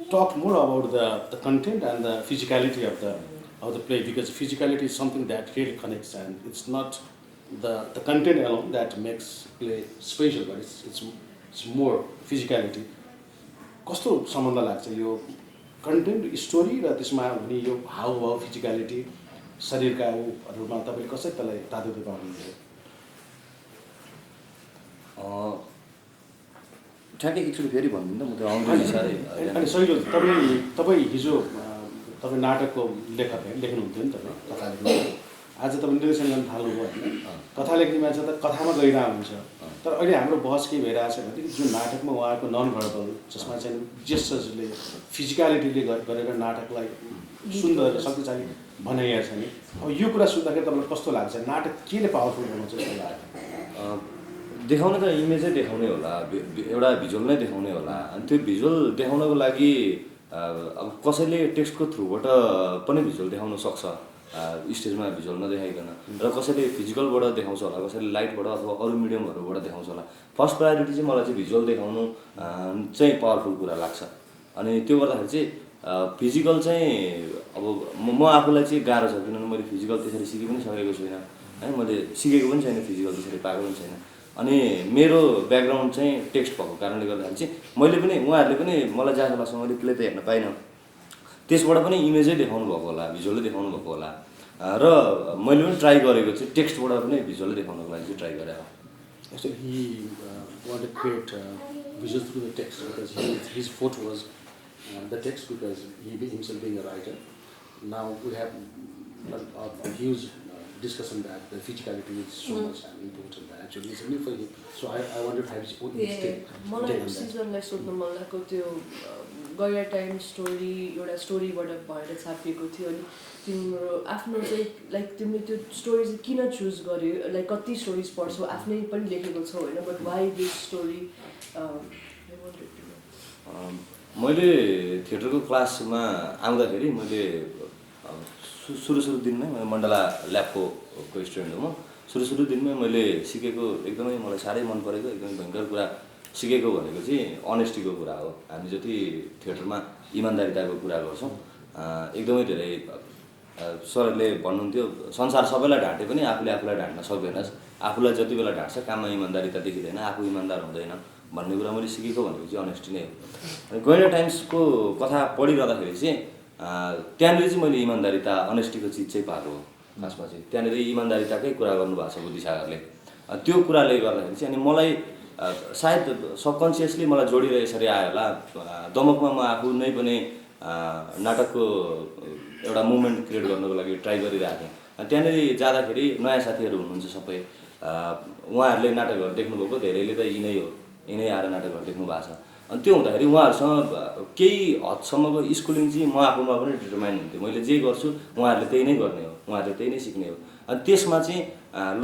talk more about the content and the physicality of the play, because physicality is something that really connects, and it's not the content alone that makes play special, but it's more physicality. कस्तो सम्बन्ध लाग्छ यो content story र त्यसमा हुने यो हाउभाउ physicality शरीरका ऊहरुमा तपाईले कसरी त्यसलाई तादुतो पाउनुहुन्छ? ठ्याक्कै एकचोटि फेरि भन्दिनु म त आउँदैन सारै। अनि सही तपाईँ हिजो तपाईँ नाटकको लेख्नुहुन्थ्यो नि तपाईँ कथा लेख्नुहुन्थ्यो आज तपाईँ निर्देशन गर्न थाल्नुभयो होइन कथा लेख्ने मान्छे त कथामा गइरहेको हुन्छ तर अहिले हाम्रो बहस के भइरहेको छ भनेदेखि जुन नाटकमा उहाँको नन भर्बल जसमा चाहिँ जेस्चर्सले फिजिकलिटीले गरेर नाटकलाई सुन्दर शक्तिशाली बनाइएको छ नि अब यो कुरा सुन्दाखेरि तपाईँलाई कस्तो लाग्छ नाटक केले पावरफुल बनाउँछ जस्तो लाग्छ देखाउने त इमेजै देखाउने होला एउटा भिजुअल नै देखाउने होला अनि त्यो भिजुअल देखाउनको लागि अब कसैले टेक्स्टको थ्रुबाट पनि भिजुअल देखाउन सक्छ स्टेजमा भिजुअल नदेखाइकन र कसैले फिजिकलबाट देखाउँछ होला कसैले लाइटबाट अथवा अरू मिडियमहरूबाट देखाउँछ होला फर्स्ट प्रायोरिटी चाहिँ मलाई चाहिँ भिजुअल देखाउनु चाहिँ पावरफुल कुरा लाग्छ अनि त्यो गर्दाखेरि चाहिँ फिजिकल चाहिँ अब म आफूलाई चाहिँ गाह्रो छ किनभने मैले फिजिकल त्यसरी सिकि पनि सकेको छुइनँ है मैले सिकेको पनि छैन फिजिकल त्यसरी पाएको पनि छैन अनि मेरो ब्याकग्राउन्ड चाहिँ टेक्स्ट भएको कारणले गर्दाखेरि चाहिँ मैले पनि उहाँहरूले पनि मलाई जहाँ लाग्छ मैले प्ले त हेर्न पाइनँ त्यसबाट पनि इमेजै देखाउनु भएको होला भिजुअलै देखाउनु भएको होला र मैले पनि ट्राई गरेको चाहिँ टेक्स्टबाट पनि भिजुअलै देखाउनको लागि चाहिँ ट्राई गरेँ Actually, he wanted to create visuals through the text because his forte was the text because he himself being a writer. Now we have a huge discussion that the physicality is so much important that actually it's only for him. So I wanted to have his own take on मलाई that. सिजनलाई सोध्नु मन लागेको त्यो गया time story एउटा स्टोरीबाट भएर छापिएको थियो अनि तिम्रो आफ्नो चाहिँ लाइक तिमीले त्यो स्टोरी चाहिँ किन चुज गर्यो लाइक कति स्टोरिज पढ्छौ आफ्नै पनि लेखेको छौ होइन बट वाइ दिस स्टोरी मैले थिएटरको क्लासमा आउँदाखेरि मैले सुरु दिनमै मैले मण्डला ल्याबको स्टुडेन्ट हो म सुरु दिनमै मैले सिकेको एकदमै मलाई साह्रै मन परेको एकदमै भयङ्कर कुरा सिकेको भनेको चाहिँ अनेस्टीको कुरा हो हामी जति थिएटरमा इमान्दारिताको कुरा गर्छौँ एकदमै धेरै सरले भन्नुहुन्थ्यो संसार सबैलाई ढाँटे पनि आफूले आफूलाई ढाँट्न सक्दैनस् आफूलाई जति बेला ढाँट्छ काममा इमान्दारिता देखिँदैन आफू इमान्दार हुँदैन भन्ने कुरा मैले सिकेको भनेको चाहिँ अनेस्टी नै हो गैना टाइम्सको कथा पढिरहँदाखेरि चाहिँ त्यहाँनिर चाहिँ मैले इमान्दारिता अनेस्टीको चिज चाहिँ पाएको हो खासमा चाहिँ त्यहाँनिर इमान्दारिताकै कुरा गर्नुभएको छ बुद्धिसागरले त्यो कुराले गर्दाखेरि चाहिँ अनि मलाई सायद सबकन्सियसली मलाई जोडिएर यसरी आयो होला दमकमा म आफू नै पनि नाटकको एउटा मुभमेन्ट क्रिएट गर्नको लागि ट्राई गरिरहेको थिएँ त्यहाँनिर जाँदाखेरि नयाँ साथीहरू हुनुहुन्छ सबै उहाँहरूले नाटकहरू देख्नुभएको धेरैले त यिनै आएर नाटकहरू देख्नु भएको छ अनि त्यो हुँदाखेरि उहाँहरूसँग केही हदसम्मको स्कुलिङ चाहिँ म आफूमा पनि डिटरमाइन हुन्थ्यो मैले जे गर्छु उहाँहरूले त्यही नै गर्ने हो उहाँहरूले त्यही नै सिक्ने हो अनि त्यसमा चाहिँ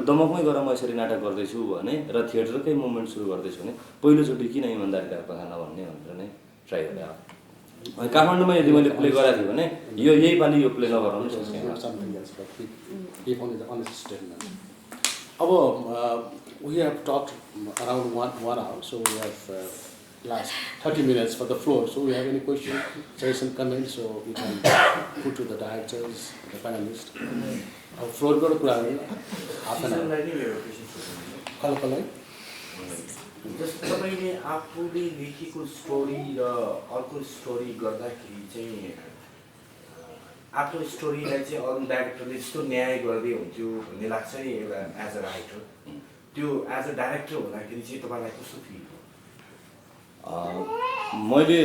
दमकमै गएर म यसरी नाटक गर्दैछु भने र थिएटरकै मुभमेन्ट सुरु गर्दैछु भने पहिलोचोटि किन इमान्दारिताको कथा नभन्ने भनेर नै ट्राई गरेँ अनि काठमाडौँमा यदि मैले प्ले गरेको थिएँ भने यही पालि यो प्ले नगराउनु अब we have talked around one hour, so we have last 30 minutes for the floor. So we have any questions, suggestions, comments, so we can put to the directors, the panelists. Our floor got a problem. Half an hour. जस्तो तपाईँले आफूले लेखेको story र अर्को story गर्दाखेरि चाहिँ आफ्नो स्टोरीलाई चाहिँ अरू डाइरेक्टरले यस्तो न्याय गर्दै हुन्थ्यो भन्ने लाग्छ नि एउटा एज अ राइटर त्यो एज अ डाइरेक्टर हुँदाखेरि चाहिँ तपाईँलाई कस्तो फिल मैले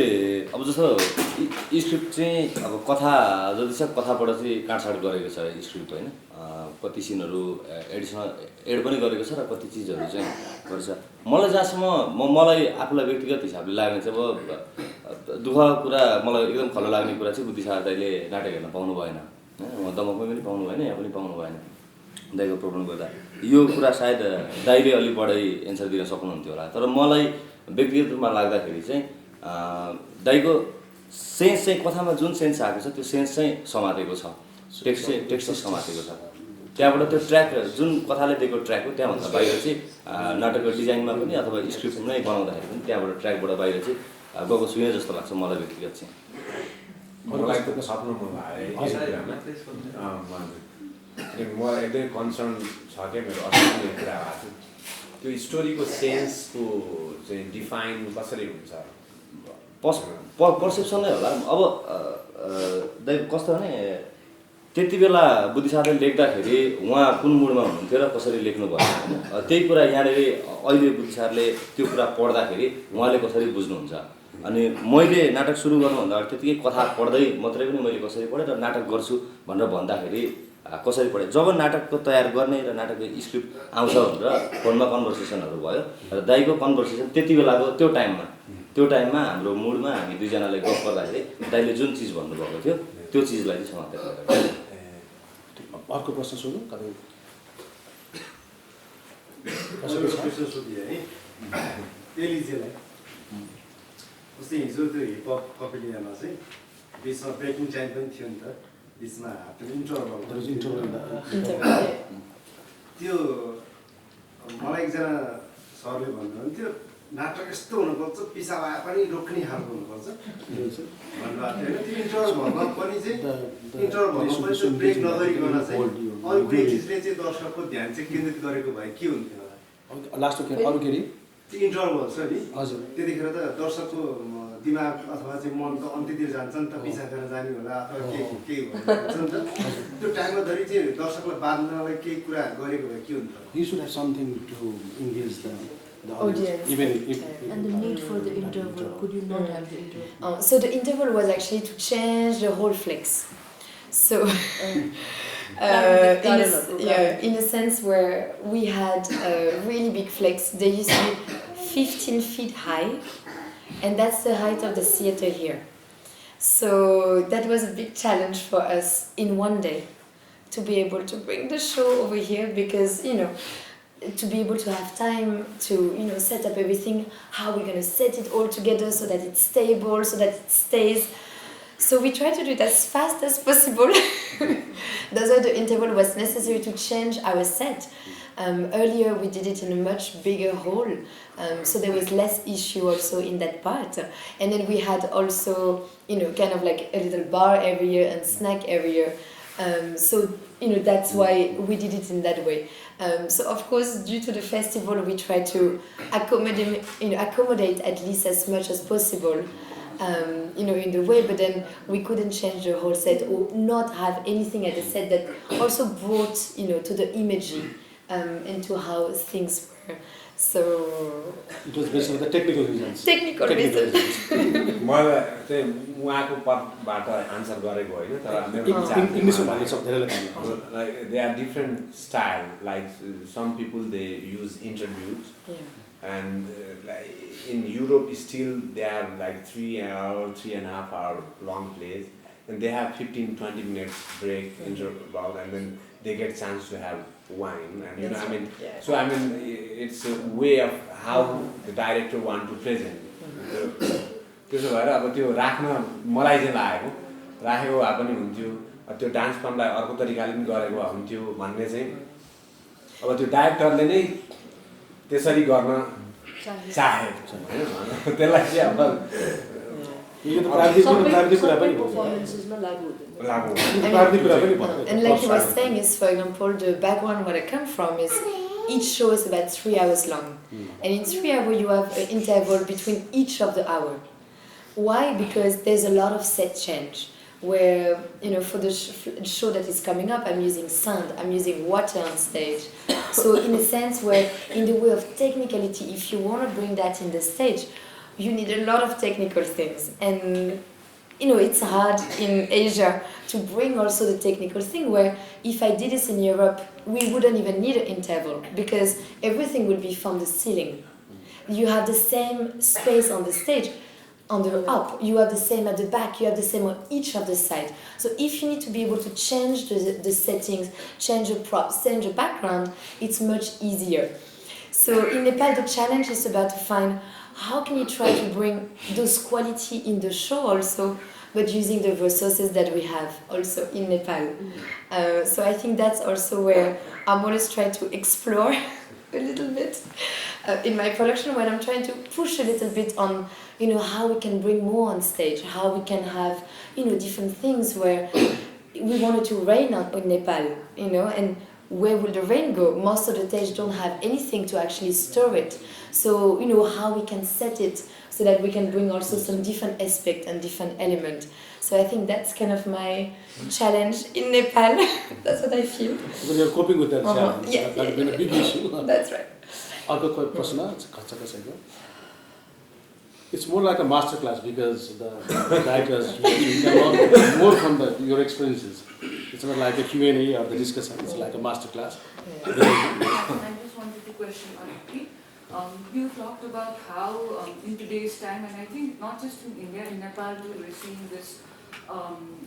अब जस्तो स्क्रिप्ट चाहिँ अब कथा जति छ कथाबाट चाहिँ काटछाट गरेको छ स्क्रिप्ट होइन कति सिनहरू एड पनि गरेको छ र कति चिजहरू चाहिँ गर्छ मलाई जहाँसम्म मलाई आफूलाई व्यक्तिगत हिसाबले लाग्ने चाहिँ अब दुःख कुरा मलाई एकदम खल्लो लाग्ने कुरा चाहिँ बुद्धिसागर दाइले नाटक हेर्न पाउनु भएन होइन दमकमै पनि पाउनु भएन यहाँ पनि पाउनु भएन दाइको प्रब्लम गर्दा यो कुरा सायद दाइले अलिक बढी एन्सर दिन सक्नुहुन्थ्यो होला तर मलाई व्यक्तिगत रूपमा लाग्दाखेरि चाहिँ दाइको सेन्स चाहिँ कथामा जुन सेन्स आएको छ त्यो सेन्स चाहिँ समातेको छ टेक्स्ट चाहिँ समातेको छ त्यहाँबाट त्यो ट्र्याक जुन कथाले दिएको ट्र्याक हो त्यहाँभन्दा बाहिर चाहिँ नाटकको डिजाइनमा पनि अथवा स्क्रिप्ट नै बनाउँदाखेरि पनि त्यहाँबाट ट्र्याकबाट बाहिर चाहिँ गएको छुइनँ जस्तो लाग्छ मलाई व्यक्तिगत चाहिँ मलाई त सक्नु मन लाग्यो मलाई एकदमै कन्सर्न छ क्या मेरो अर्को कुरा भएको थियो त्यो स्टोरीको सेन्सको चाहिँ डिफाइन कसरी हुन्छ पर्सेप्सन नै होला अब दाइ कस्तो भने त्यति बेला बुद्धिसागरले लेख्दाखेरि उहाँ कुन मुडमा हुनुहुन्थ्यो र कसरी लेख्नुभयो होइन त्यही कुरा यहाँनिर अहिले बुद्धिसागरले त्यो कुरा पढ्दाखेरि उहाँले कसरी बुझ्नुहुन्छ अनि मैले नाटक सुरु गर्नुभन्दा अगाडि त्यतिकै कथा पढ्दै मात्रै पनि मैले कसरी पढेँ र नाटक गर्छु भनेर भन्दाखेरि कसरी पढेँ जब नाटकको तयार गर्ने र नाटकको स्क्रिप्ट आउँछ भनेर फोनमा कन्भर्सेसनहरू भयो र दाइको कन्भर्सेसन त्यति बेलाको त्यो टाइममा हाम्रो मुडमा हामी दुईजनाले गफ गर्दाखेरि दाइले जुन चिज भन्नुभएको थियो त्यो चिजलाई चाहिँ समाप्त गरेँ। अर्को प्रश्न सोध्नु कतै प्रश्न सोधिए है एलिजेलाई उस्तै हिजो त्यो हिपहप कपिलियामा चाहिँ बिचमा ब्रेकिङ टाइम पनि थियो नि त बिचमा इन्टरभल त्यो मलाई एकजना सरले भन्नुहुन्थ्यो नाटक यस्तो हुनुपर्छ पिसा भए पनि रोक्ने खालको हुनुपर्छ भन्नुभएको थियो होइन त्यो इन्टरभलमा पनि चाहिँ ब्रेक नगरिकन चाहिँ अरू कुनै चिजले चाहिँ दर्शकको ध्यान चाहिँ केन्द्रित गरेको भए के हुन्थ्यो होला लास्टको अरू के त्यो इन्टरभल छ नि हजुर त्यतिखेर त दर्शकको दिमाग अथवा चाहिँ मन त अन्त्यतिर जान्छ नि त पिछा गरेर जाने होला अथवा केही हुन्छ नि त त्यो टाइममा धरि चाहिँ दर्शकलाई बाँध्नलाई केही कुरा गरेको भए के हुन्थ्यो You should have something to engage the audience. Even if And the need for the interval, could you not have the interval? So the interval was actually to change the whole flex. So in a sense where we had a really big flex, they used to be 15 feet high, and that's the height of the theater here. So that was a big challenge for us in one day to be able to bring the show over here, because to be able to have time to set up everything, how we're going to set it all together so that it's stable, so that it stays. So we try to do it as fast as possible. That's why the interval was necessary to change our set. Earlier we did it in a much bigger hall, so there was less issue also in that part. And then we had also kind of like a little bar every year and snack every year. So that's why we did it in that way. So of course, due to the festival, we try to accommodate at least as much as possible, in the way. But then we couldn't change the whole set or not have anything at the set that also brought to the imagery and to how things were. So it was based on the technical reasons. Technical reasons. मलाई चाहिँ उहाँको पदबाट answer गरेको होइन तर इङ्ग्लिसमा भन्ने शब्दहरुले like they are different style, like some people they use interviews and like in Europe still they have like 3.5 hour long plays and they have 15-20 minutes break interval and then they get chance to have wine and so it's a way of how the director want to present. त्यसो भएर अब त्यो राख्न मलाई चाहिँ लागेको राखेको भए पनि हुन्थ्यो त्यो डान्स फर्मलाई अर्को तरिकाले पनि गरेको भए हुन्थ्यो भन्ने चाहिँ अब त्यो डाइरेक्टरले नै त्यसरी गर्न चाहे हैन त्यसलाई चाहिँ अब And like you were saying is, for example, the background where I come from is each show is about 3 hours long, and in 3 hours you have an interval between each of the hour. Why? Because there's a lot of set change. Where for the show that is coming up, I'm using sand, I'm using water on stage. So in a sense, where in the way of technicality, if you want to bring that in the stage, you need a lot of technical things, and it's hard in Asia to bring also the technical thing. Where if I did this in Europe, we wouldn't even need an interval because everything would be from the ceiling. You have the same space on the stage. On the up, you have the same at the back, you have the same on each of the sides. So if you need to be able to change the settings, change the props, change the background, it's much easier. So in Nepal, the challenge is about to find how can you try to bring those quality in the show also, but using the resources that we have also in Nepal. So I think that's also where I'm always trying to explore a little bit in my production, when I'm trying to push a little bit on how we can bring more on stage, how we can have different things where we wanted to rain in Nepal, and where will the rain go? Most of the stage don't have anything to actually store it. So how we can set it so that we can bring also some different aspect and different element. So I think that's kind of my challenge in Nepal. That's what I feel. So you're coping with that challenge. That's been a big issue. That's right. अर्को कोही प्रश्न खच्चको छैन It's more like a master class because the directors you can learn more from your experiences. It's not like a Q&A or the discussion. It's like a master class. I just wanted to question Aditi. You talked about how in today's time, and I think not just in India, in Nepal too, we're seeing this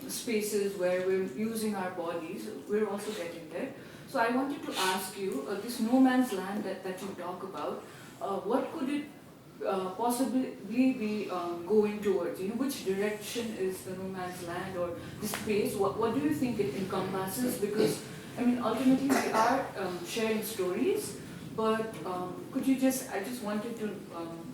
spaces where we're using our bodies. We're also getting there. So I wanted to ask you, this no man's land that you talk about, what could it possibly be going towards? Which direction is the no man's land or the space? What do you think it encompasses? Because I mean, ultimately we are sharing stories, but I just wanted to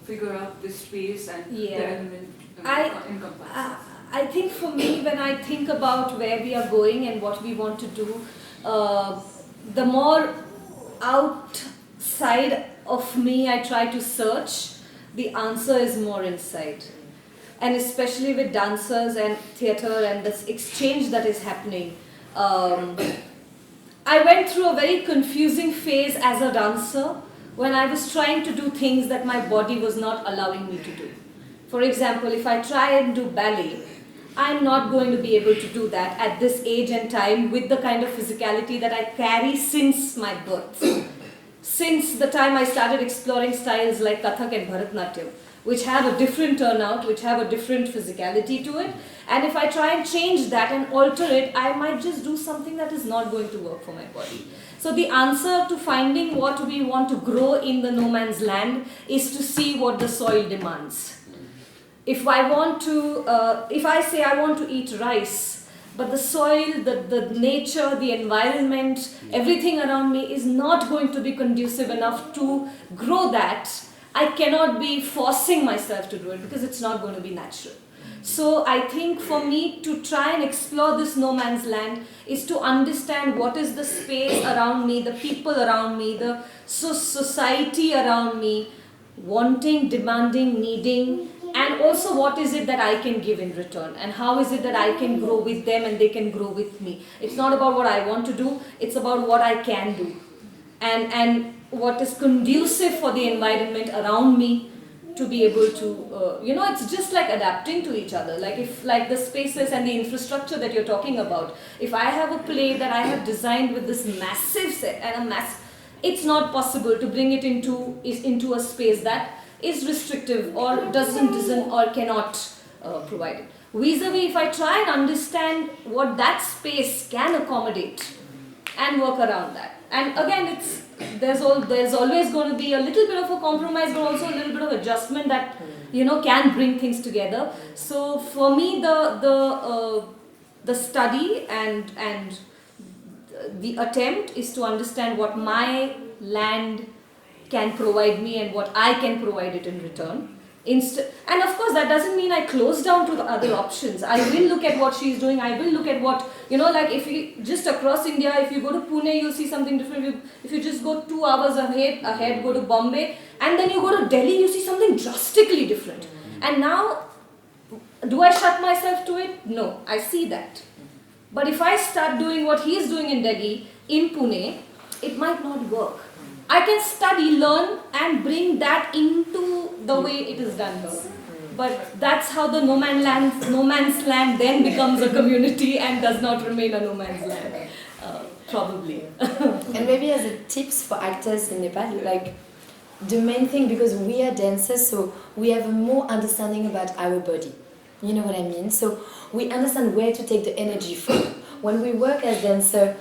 figure out this space and the element encompasses. I think for me, when I think about where we are going and what we want to do, the more outside of me I try to search, the answer is more inside. And especially with dancers and theatre and this exchange that is happening. I went through a very confusing phase as a dancer when I was trying to do things that my body was not allowing me to do. For example, if I try and do ballet, I'm not going to be able to do that at this age and time with the kind of physicality that I carry since my birth. Since the time I started exploring styles like Kathak and Bharatanatyam, which have a different turnout, which have a different physicality to it. And if I try and change that and alter it, I might just do something that is not going to work for my body. So the answer to finding what we want to grow in the no man's land is to see what the soil demands. If I say I want to eat rice, but the soil, the nature, the environment, everything around me is not going to be conducive enough to grow that, I cannot be forcing myself to do it because it's not going to be natural. So I think for me to try and explore this no man's land is to understand what is the space around me, the people around me, the society around me, wanting, demanding, needing, and also what is it that I can give in return and how is it that I can grow with them and they can grow with me. It's not about what I want to do, it's about what I can do and what is conducive for the environment around me to be able to, it's just like adapting to each other. Like the spaces and the infrastructure that you're talking about. If I have a play that I have designed with this massive set and it's not possible to bring it into a space that is restrictive or doesn't or cannot provide it. Vis-a-vis, if I try and understand what that space can accommodate and work around that. And again, there's always going to be a little bit of a compromise, but also a little bit of adjustment that can bring things together. So for me, the study and the attempt is to understand what my land can provide me and what I can provide it in return. And of course that doesn't mean I close down to the other options. I will look at what she's doing, I will look at what, like if you just across India, if you go to Pune, you'll see something different. If you just go 2 hours ahead, go to Bombay, and then you go to Delhi, you see something drastically different. And now, do I shut myself to it? No, I see that. But if I start doing what he is doing in Delhi, in Pune, it might not work. I can study, learn and bring that into the way it is done here. But that's how the no man's land then becomes a community and does not remain a no man's land, probably. And maybe as a tips for actors in Nepal, like the main thing, because we are dancers, so we have a more understanding about our body. You know what I mean? So we understand where to take the energy from. When we work as dancers,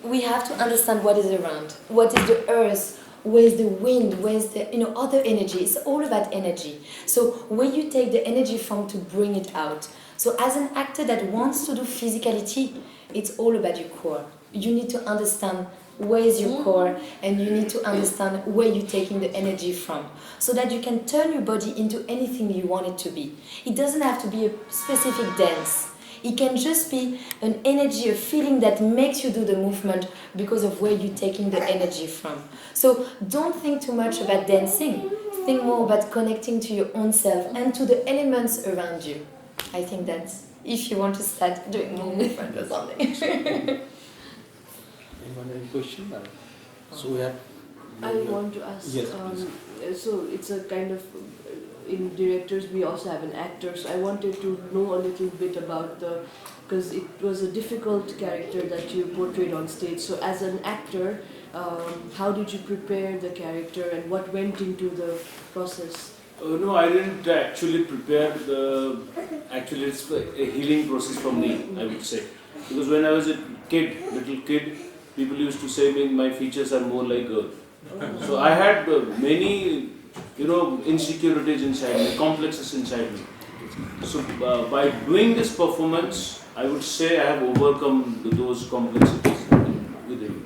we have to understand what is around, what is the earth, where is the wind, where is the other energy. It's all about energy. So where you take the energy from to bring it out. So as an actor that wants to do physicality, it's all about your core. You need to understand where is your core and you need to understand where you're taking the energy from so that you can turn your body into anything you want it to be. It doesn't have to be a specific dance. It can just be an energy, a feeling that makes you do the movement because of where you're taking the energy from. So don't think too much about dancing. Think more about connecting to your own self and to the elements around you. I think that's if you want to start doing more movement or something. Anyone have any question? So we have. I want to ask. Yes, please. So it's a kind of in directors we also have an actor, so I wanted to know a little bit about because it was a difficult character that you portrayed on stage. So as an actor, how did you prepare the character and what went into the process? No, I didn't actually prepare actually it's a healing process for me, I would say. Because when I was a little kid, people used to say my features are more like girl. So I had many, insecurities inside me, complexes inside me. So by doing this performance, I would say I have overcome those complexities within.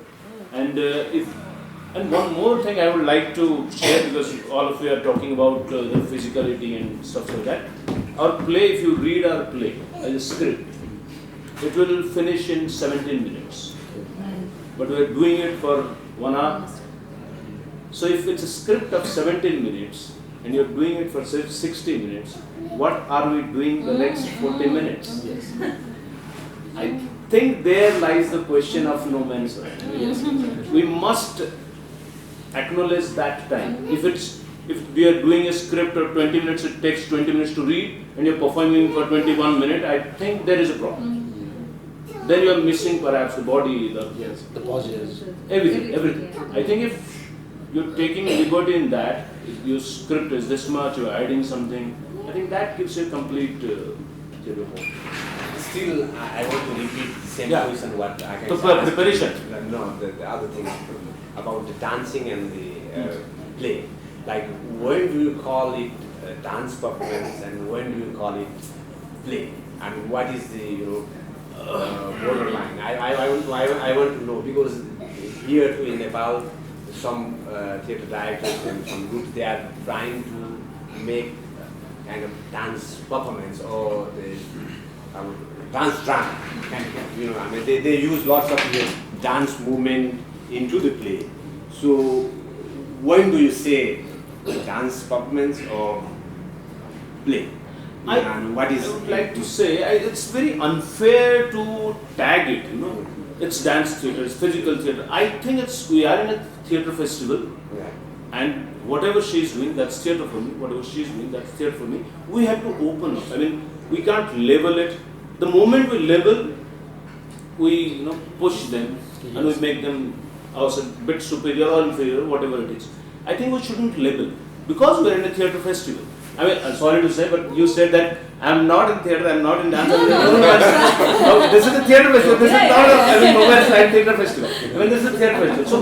And one more thing I would like to share, because all of you are talking about the physicality and stuff like that. Our play, if you read our play as a script, it will finish in 17 minutes. But we are doing it for 1 hour. So if it's a script of 17 minutes and you're doing it for 60 minutes, what are we doing the next 40 minutes? Yes. I think there lies the question of no man's land. We must acknowledge that time. If we are doing a script of 20 minutes, it takes 20 minutes to read, and you're performing for 21 minutes, I think there is a problem. Then you are missing perhaps the body, the pauses, everything. I think if you're taking liberty in that, if your script is this much, you're adding something, I think that gives you a complete Still, I want to repeat the same question what Akanchha asked. Preparation. No, the other thing about the dancing and the play. Like, when do you call it dance performance and when do you call it play? I mean, what is the borderline? I want to know, because here too in Nepal, some theatre directors and some groups, they are trying to make kind of dance performance or the dance drama kind of, I mean, they use lots of dance movement into the play. So when do you say dance performance or play? What is? I would like to say it's very unfair to tag it. It's dance theatre, it's physical theatre. I think we are in a theatre festival, and whatever she's doing, that's theatre for me. Whatever she's doing, that's theatre for me. We have to open up. I mean, we can't label it. The moment we label, we push them and we make them ourselves a bit superior or inferior, whatever it is. I think we shouldn't label, because we're in a theatre festival. I mean, I'm sorry to say, but you said that I'm not in theatre, I'm not in dance. No, this is a theatre festival. This is not a mobile slide theatre festival. I mean, this is a theatre festival. So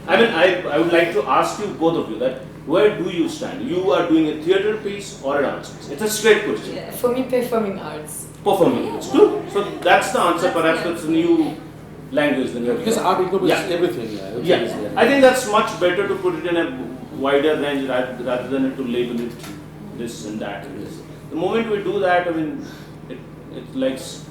I would like to ask you, both of you, that where do you stand? You are doing a theatre piece or a dance piece? It's a straight question. Yeah, for me, performing arts. Performing arts, good. So that's the answer. Perhaps that's a new language than because art encompasses everything. I think that's much better to put it in a wider range rather than to label it this and that and this. The moment we do that, I mean, it likes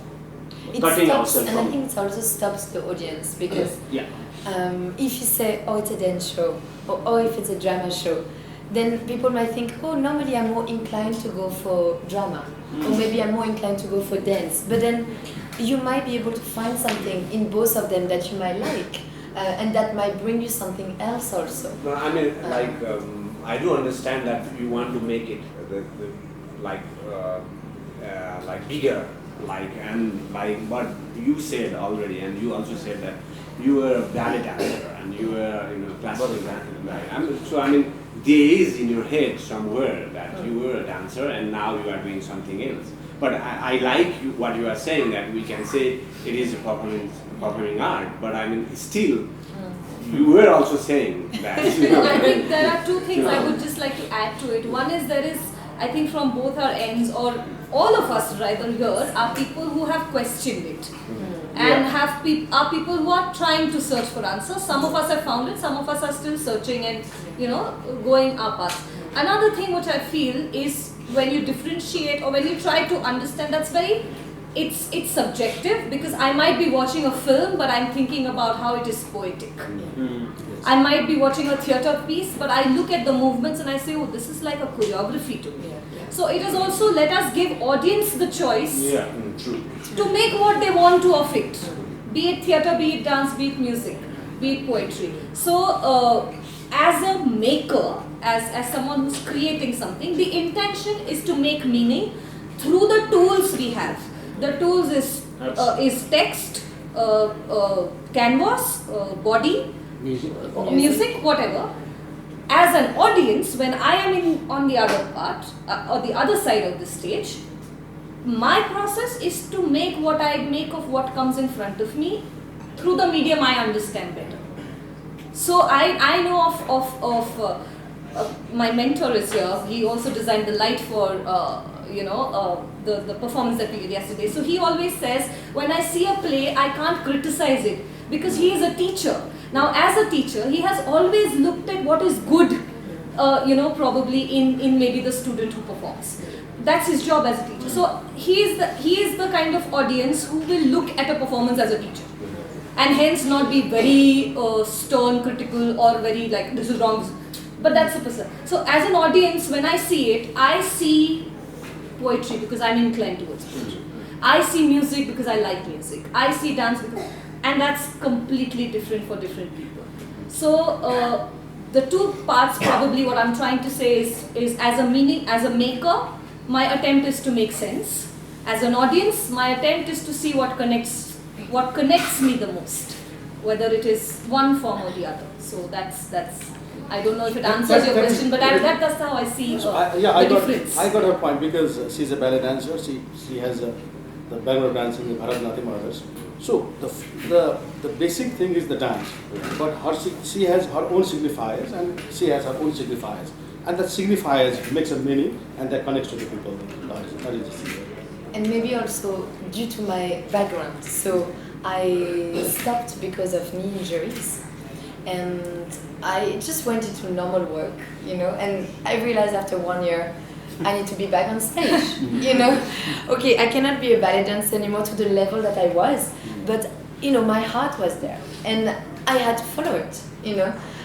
cutting stops, ourselves and from. I think it also stops the audience, because if you say, oh, it's a dance show, or oh, if it's a drama show, then people might think, oh, normally I'm more inclined to go for drama, or maybe I'm more inclined to go for dance. But then you might be able to find something in both of them that you might like, and that might bring you something else also. No, I mean, I do understand that you want to make it bigger, and like what you said already, and you also said that you were a ballet dancer and you were classical dancer. So I mean, there is in your head somewhere that you were a dancer and now you are doing something else. But I like what you are saying, that we can say it is a performing art, but I mean still. You were also saying that. I think there are two things I would just like to add to it. One is there is, I think from both our ends, or all of us rather here, are people who have questioned it. And are people who are trying to search for answers. Some of us have found it, some of us are still searching and going up us. Another thing which I feel is when you differentiate or when you try to understand, that's very, it's subjective, because I might be watching a film but I'm thinking about how it is poetic. I might be watching a theatre piece but I look at the movements and I say, oh, this is like a choreography to me. So it is also, let us give audience the choice to make what they want to of it. Be it theatre, be it dance, be it music, be it poetry. So as a maker, as someone who's creating something, the intention is to make meaning through the tools we have. The tools is text, canvas, body, music, whatever. As an audience, when I am on the other part, or the other side of the stage, my process is to make what I make of what comes in front of me through the medium I understand better. So I know of my mentor is here. He also designed the light for the performance that we did yesterday. So he always says, when I see a play, I can't criticize it because he is a teacher. Now, as a teacher, he has always looked at what is good, probably in maybe the student who performs. That's his job as a teacher. So he is the kind of audience who will look at a performance as a teacher, and hence not be very stern, critical, or very like this is wrong. But that's the person. So as an audience, when I see it, I see poetry because I'm inclined towards poetry. I see music because I like music. I see dance because, and that's completely different for different people. So the two parts, probably what I'm trying to say is as a maker, my attempt is to make sense. As an audience, my attempt is to see what connects me the most, whether it is one form or the other. So that's. I don't know if it answers your question, but that's how I see the difference. I got her point because she's a ballet dancer. She has the background dancing in Bharatanatyam others. So the basic thing is the dance, but she has her own signifiers and she has her own signifiers, and that signifiers makes a meaning and that connects to the people. And maybe also due to my background, so I stopped because of knee injuries, and I just went into normal work, and I realized after 1 year I need to be back on stage, Okay, I cannot be a ballet dancer anymore to the level that I was, but, my heart was there, and I had to follow it,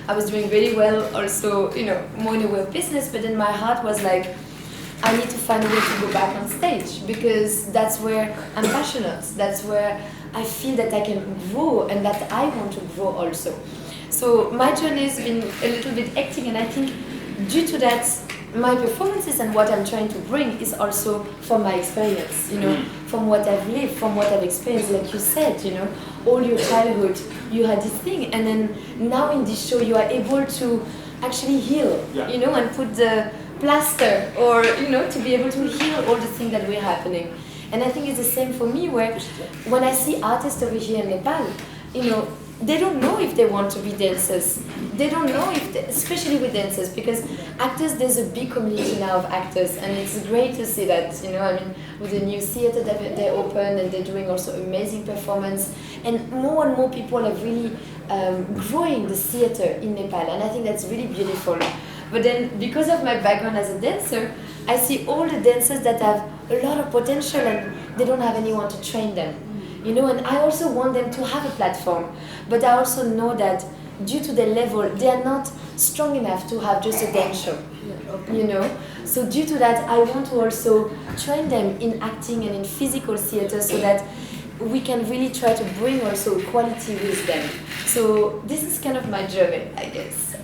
I was doing very well also, more in the way of business, but then my heart was like, I need to find a way to go back on stage, because that's where I'm passionate, that's where I feel that I can grow, and that I want to grow also. So my journey has been a little bit hectic, and I think due to that, my performances and what I'm trying to bring is also from my experience, from what I've lived, from what I've experienced. Like you said, all your childhood, you had this thing, and then now in this show, you are able to actually heal, and put the plaster, or, to be able to heal all the things that were happening. And I think it's the same for me, where when I see artists over here in Nepal, they don't know if they want to be dancers. They don't know especially with dancers, because actors, there's a big community now of actors, and it's great to see that, with the new theatre that they open, and they're doing also amazing performance, and more people are really growing the theatre in Nepal, and I think that's really beautiful. But then, because of my background as a dancer, I see all the dancers that have a lot of potential, and they don't have anyone to train them. And I also want them to have a platform, but I also know that due to their level, they are not strong enough to have just a dance show, So due to that, I want to also train them in acting and in physical theatre, so that we can really try to bring also quality with them. So this is kind of my journey, I guess,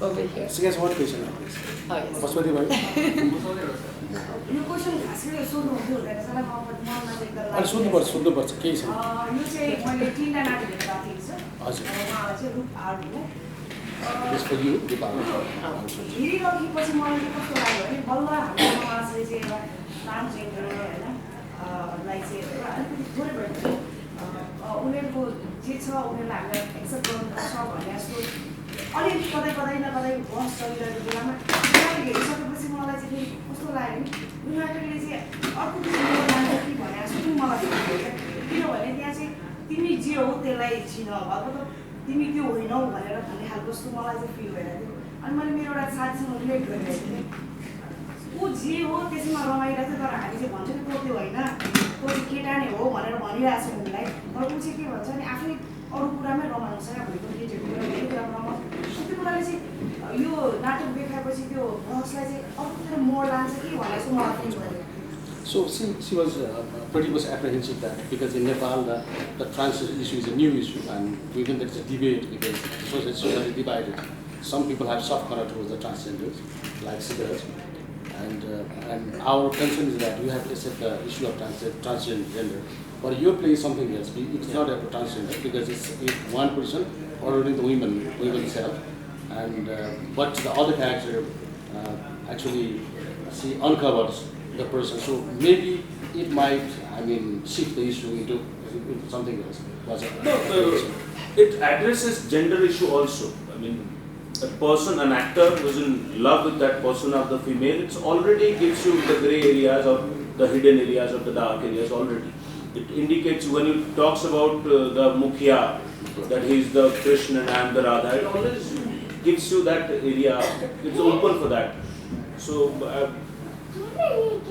over here. So guys, one question now, please. Oh, yes. Yo question खासै सोध्नुहुन्थ्यो हुँदैन मलाई मनमा चाहिँ एकदम सोध्नुपर्छ केही छ यो चाहिँ मैले 3 जना नाटक हेरेर थिएँ सर हजुर उहाँलाई चाहिँ रूप आर्ट हो This for you, हेरिरहेपछि मलाई चाहिँ कस्तो लाग्यो भने बल्ल हाम्रो समाजले चाहिँ एउटा ट्रान्सजेन्डर लाई चाहिँ अलिकति थोरै भए पनि उनीहरूको जे छ उनीहरूलाई हामीलाई एक्सेप्ट गर्नुपर्छ भन्ने जस्तो अलिकति कतै न कतै बहस चलिरहेको बेलामा नाटक हेरिसकेपछि मलाई चाहिँ फेरि कस्तो लाग्यो यो नाटकले चाहिँ अर्को किसिमको लान्छ कि भने जस्तो पनि मलाई लाग्यो किनभने त्यहाँ चाहिँ तिमी जे हो त्यसलाई छिन मतलब तिमी त्यो होइनौ भनेर भन्ने खालको जस्तो मलाई चाहिँ फिल भइरहेको थियो अनि मैले मेरो एउटा साथीसँग रिलेट गरिरहेको थिएँ ऊ जे हो त्यसमा रमाइरहेको थियो तर हामी चाहिँ भन्छ नि त्यो होइन त्यो चाहिँ केटा नै हो भनेर भनिरहेको छ उनीलाई तर ऊ चाहिँ के भन्छ नि आफै अरू कुरामै रमाउँछ क्या भनेको केटीहरू कुरा रमाउँछ त्यो कुराले चाहिँ यो नाटक देखाएपछि त्यो बहसलाई चाहिँ अर्कोतिर मोड लान्छ कि भनेर चाहिँ मलाई फिल भयो So she was pretty much apprehensive that because in Nepal the trans issue is a new issue and we think that it's a debate because society is divided. some people have soft corner towards the transgenders, like Sijan. And our concern is that you have to accept the issue of transgender. But your play is something else. It's not about transgender because it's one person ordering the women itself. And but the other character actually uncovers the person. So maybe it might, shift the issue into something else. It addresses gender issue also. A person, an actor who is in love with that person of the female, it already gives you the grey areas or the hidden areas or the dark areas already. It indicates when it talks about the Mukhya, that he is the Krishna and I am the Radha, it always gives you that area, it's open for that. So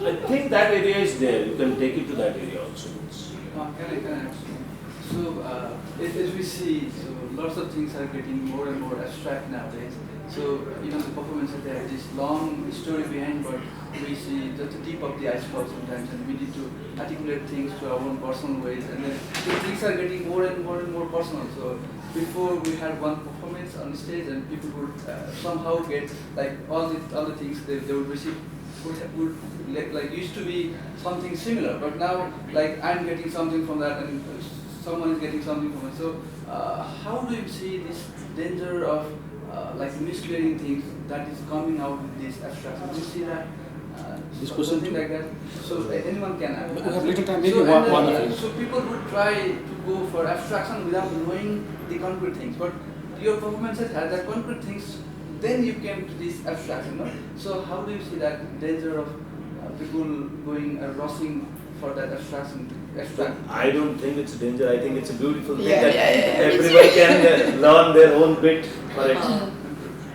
I think that area is there, you can take it to that area also. Can I So as we see, so lots of things are getting more and more abstract nowadays. So the performances, they have this long story behind, but we see just the tip of the iceberg sometimes, and we need to articulate things to our own personal ways, and then things are getting more and more personal. So before we had one performance on stage, and people would somehow get like all the things they would receive would like used to be something similar, but now like I'm getting something from that, and someone is getting something from it. So how do you see this danger of like misleading things that is coming out with this abstraction? Do you see that? Something like that. So anyone can. So people would try to go for abstraction without knowing the concrete things. But your performances had that concrete things. Then you came to this abstraction. No? So how do you see that danger of people going rushing for that abstraction? I don't think it's a danger. I think it's a beautiful thing that everyone can learn their own bit for it.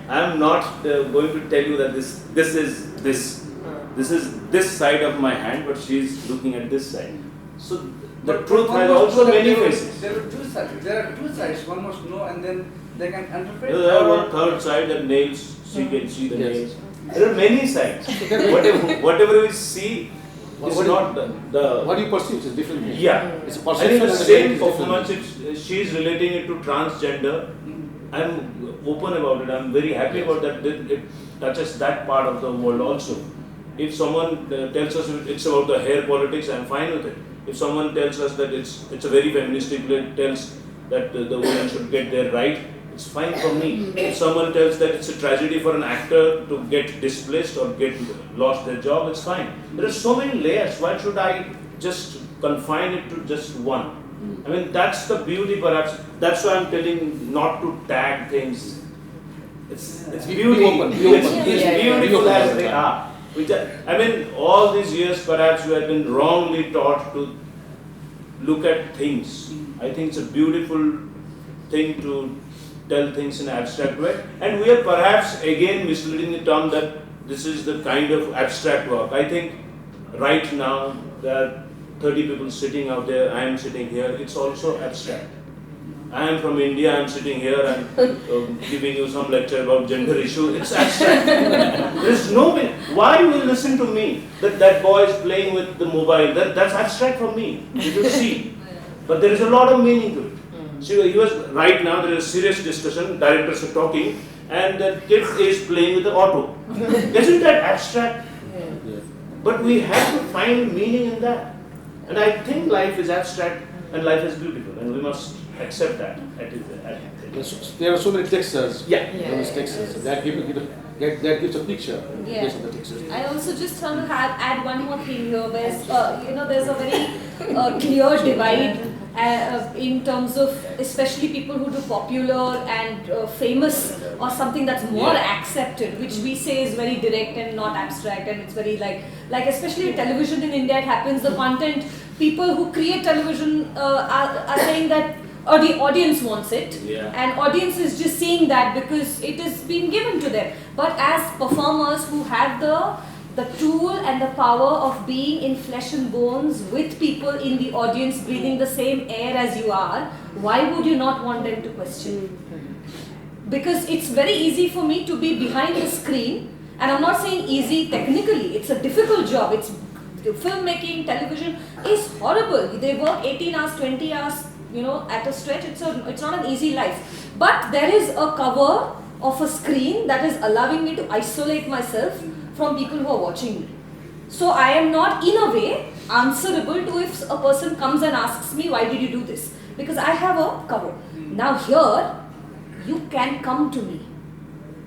I'm not going to tell you that this is this side of my hand, but she's looking at this side. So the truth has also many faces. There are two sides. There are two sides. One must know, and then they can interpret. There are one third side that nails. She can see the nails. There are many sides. whatever we see. It's not the what you perceive is different. Yeah, it's a I perception. think the same performance. She is relating it to transgender. I'm open about it. I'm very happy about that. It touches that part of the world also. If someone tells us it's about the hair politics, I'm fine with it. If someone tells us that it's a very feministic, tells that the women should get their right, it's fine for me. If someone tells that it's a tragedy for an actor to get displaced or get lost their job, it's fine. There are so many layers. Why should I just confine it to just one? That's the beauty, perhaps. That's why I'm telling not to tag things. It's beauty. It's beautiful as they are. All these years, perhaps we have been wrongly taught to look at things. I think it's a beautiful thing to tell things in an abstract way, and we are perhaps again misleading the term that this is the kind of abstract work. I think right now there are 30 people sitting out there, I am sitting here, it's also abstract. I am from India, I am sitting here and giving you some lecture about gender issue, it's abstract. There is no way. Why you will listen to me that boy is playing with the mobile, that's abstract for me, you should see. But there is a lot of meaning to it. So he was right now. There is a serious discussion. Directors are talking, and the kid is playing with the auto. Isn't that abstract? Yeah. But we have to find meaning in that. And I think life is abstract and life is beautiful, and we must accept that. There are so many textures. Those textures that gives a picture. Yeah. Of the textures. I also just want to add one more thing here, where there's a very clear divide. In terms of especially people who do popular and famous or something that's more accepted, which we say is very direct and not abstract, and it's very like especially in television in India it happens, the content people who create television are saying that the audience wants it, and audience is just seeing that because it has been given to them. But as performers who have the tool and the power of being in flesh and bones with people in the audience breathing the same air as you are, why would you not want them to question? Because it's very easy for me to be behind the screen, and I'm not saying easy technically, it's a difficult job. It's filmmaking, television is horrible. They work 18 hours, 20 hours, at a stretch. It's not an easy life. But there is a cover of a screen that is allowing me to isolate myself from people who are watching me. So I am not, in a way, answerable to if a person comes and asks me, why did you do this? Because I have a cover. Now here, you can come to me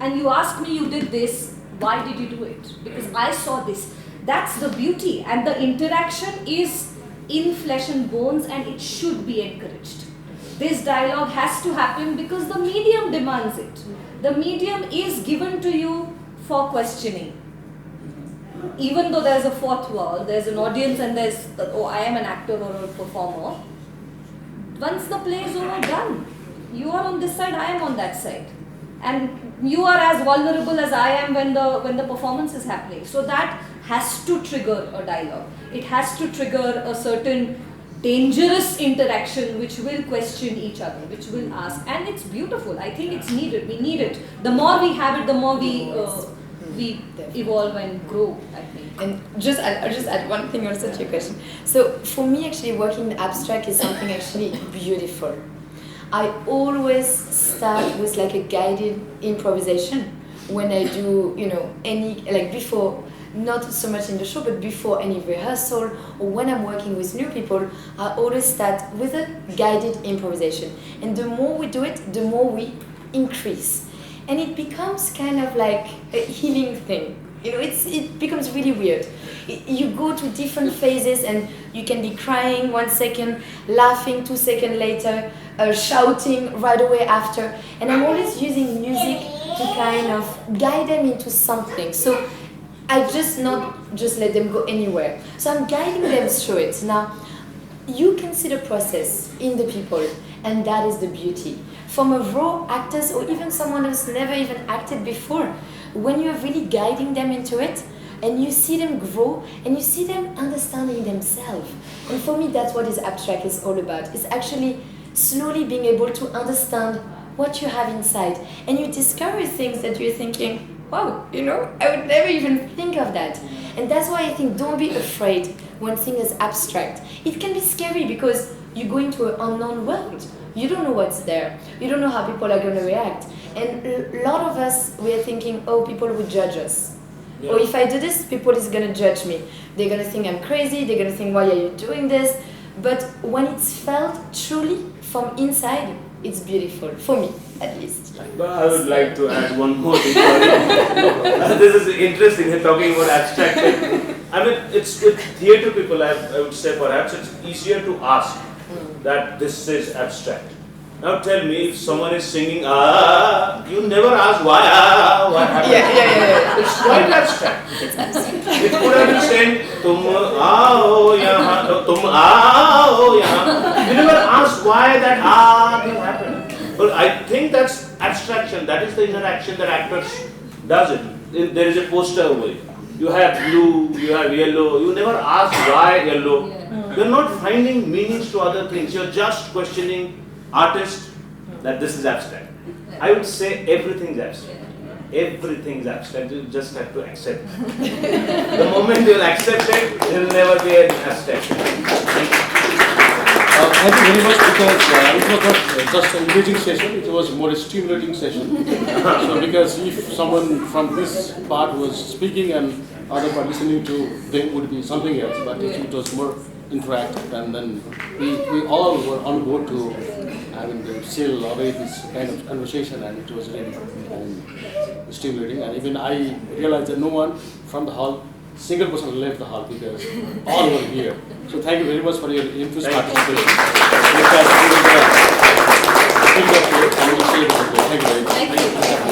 and you ask me, you did this, why did you do it? Because I saw this. That's the beauty, and the interaction is in flesh and bones, and it should be encouraged. This dialogue has to happen because the medium demands it. The medium is given to you for questioning. Even though there's a fourth wall, there's an audience and there's, oh, I am an actor or a performer. Once the play is over, done. You are on this side, I am on that side. And you are as vulnerable as I am when the performance is happening. So that has to trigger a dialogue. It has to trigger a certain dangerous interaction which will question each other, which will ask. And it's beautiful. I think it's needed. We need it. The more we have it, the more we evolve and grow, I think. And I'll just add one thing also to your question. So for me, actually, working in abstract is something actually beautiful. I always start with like a guided improvisation when I do, any, like before, not so much in the show, but before any rehearsal or when I'm working with new people, I always start with a guided improvisation. And the more we do it, the more we increase. And it becomes kind of like a healing thing. It becomes really weird. You go to different phases and you can be crying 1 second, laughing 2 seconds later, shouting right away after. And I'm always using music to kind of guide them into something. So I not just let them go anywhere. So I'm guiding them through it. Now, you can see the process in the people, and that is the beauty. From a raw actors or even someone who's never even acted before, when you're really guiding them into it, and you see them grow, and you see them understanding themselves. And for me, that's what this abstract is all about. It's actually slowly being able to understand what you have inside. And you discover things that you're thinking, wow, I would never even think of that. And that's why I think don't be afraid when things is abstract. It can be scary because you go into an unknown world. You don't know what's there. You don't know how people are going to react. And a lot of us, we are thinking, oh, people will judge us. Yeah. Or if I do this, people is going to judge me. They're going to think I'm crazy. They're going to think, why are you doing this? But when it's felt truly from inside, it's beautiful, for me at least. But I would like to add one more thing. This is interesting, talking about abstract. I mean, it's with theatre people, I would say perhaps it's easier to ask that this is abstract. Now tell me, if someone is singing, you never ask why happened. Yeah. It's quite abstract. It's abstract. It could have been saying, tum aao yahan. You never ask why that thing happened. But I think that's abstraction. That is the interaction that actors does it. There is a poster over it. You have blue, you have yellow. You never ask why yellow. You're not finding meanings to other things. You're just questioning artist that this is abstract. I would say everything's abstract. Everything's abstract. You just have to accept. The moment you'll accept it, there'll never be an abstract. Thank you very much, because it was not just an engaging session, it was more a stimulating session. So because if someone from this part was speaking and other part listening to them would be something else, but it was more interactive, and then we all were on board to sail away this kind of conversation, and it was really stimulating. And even I realized that no one from the hall, single person left the hall, because all were here. So thank you very much for your interest participation. Thank you very much.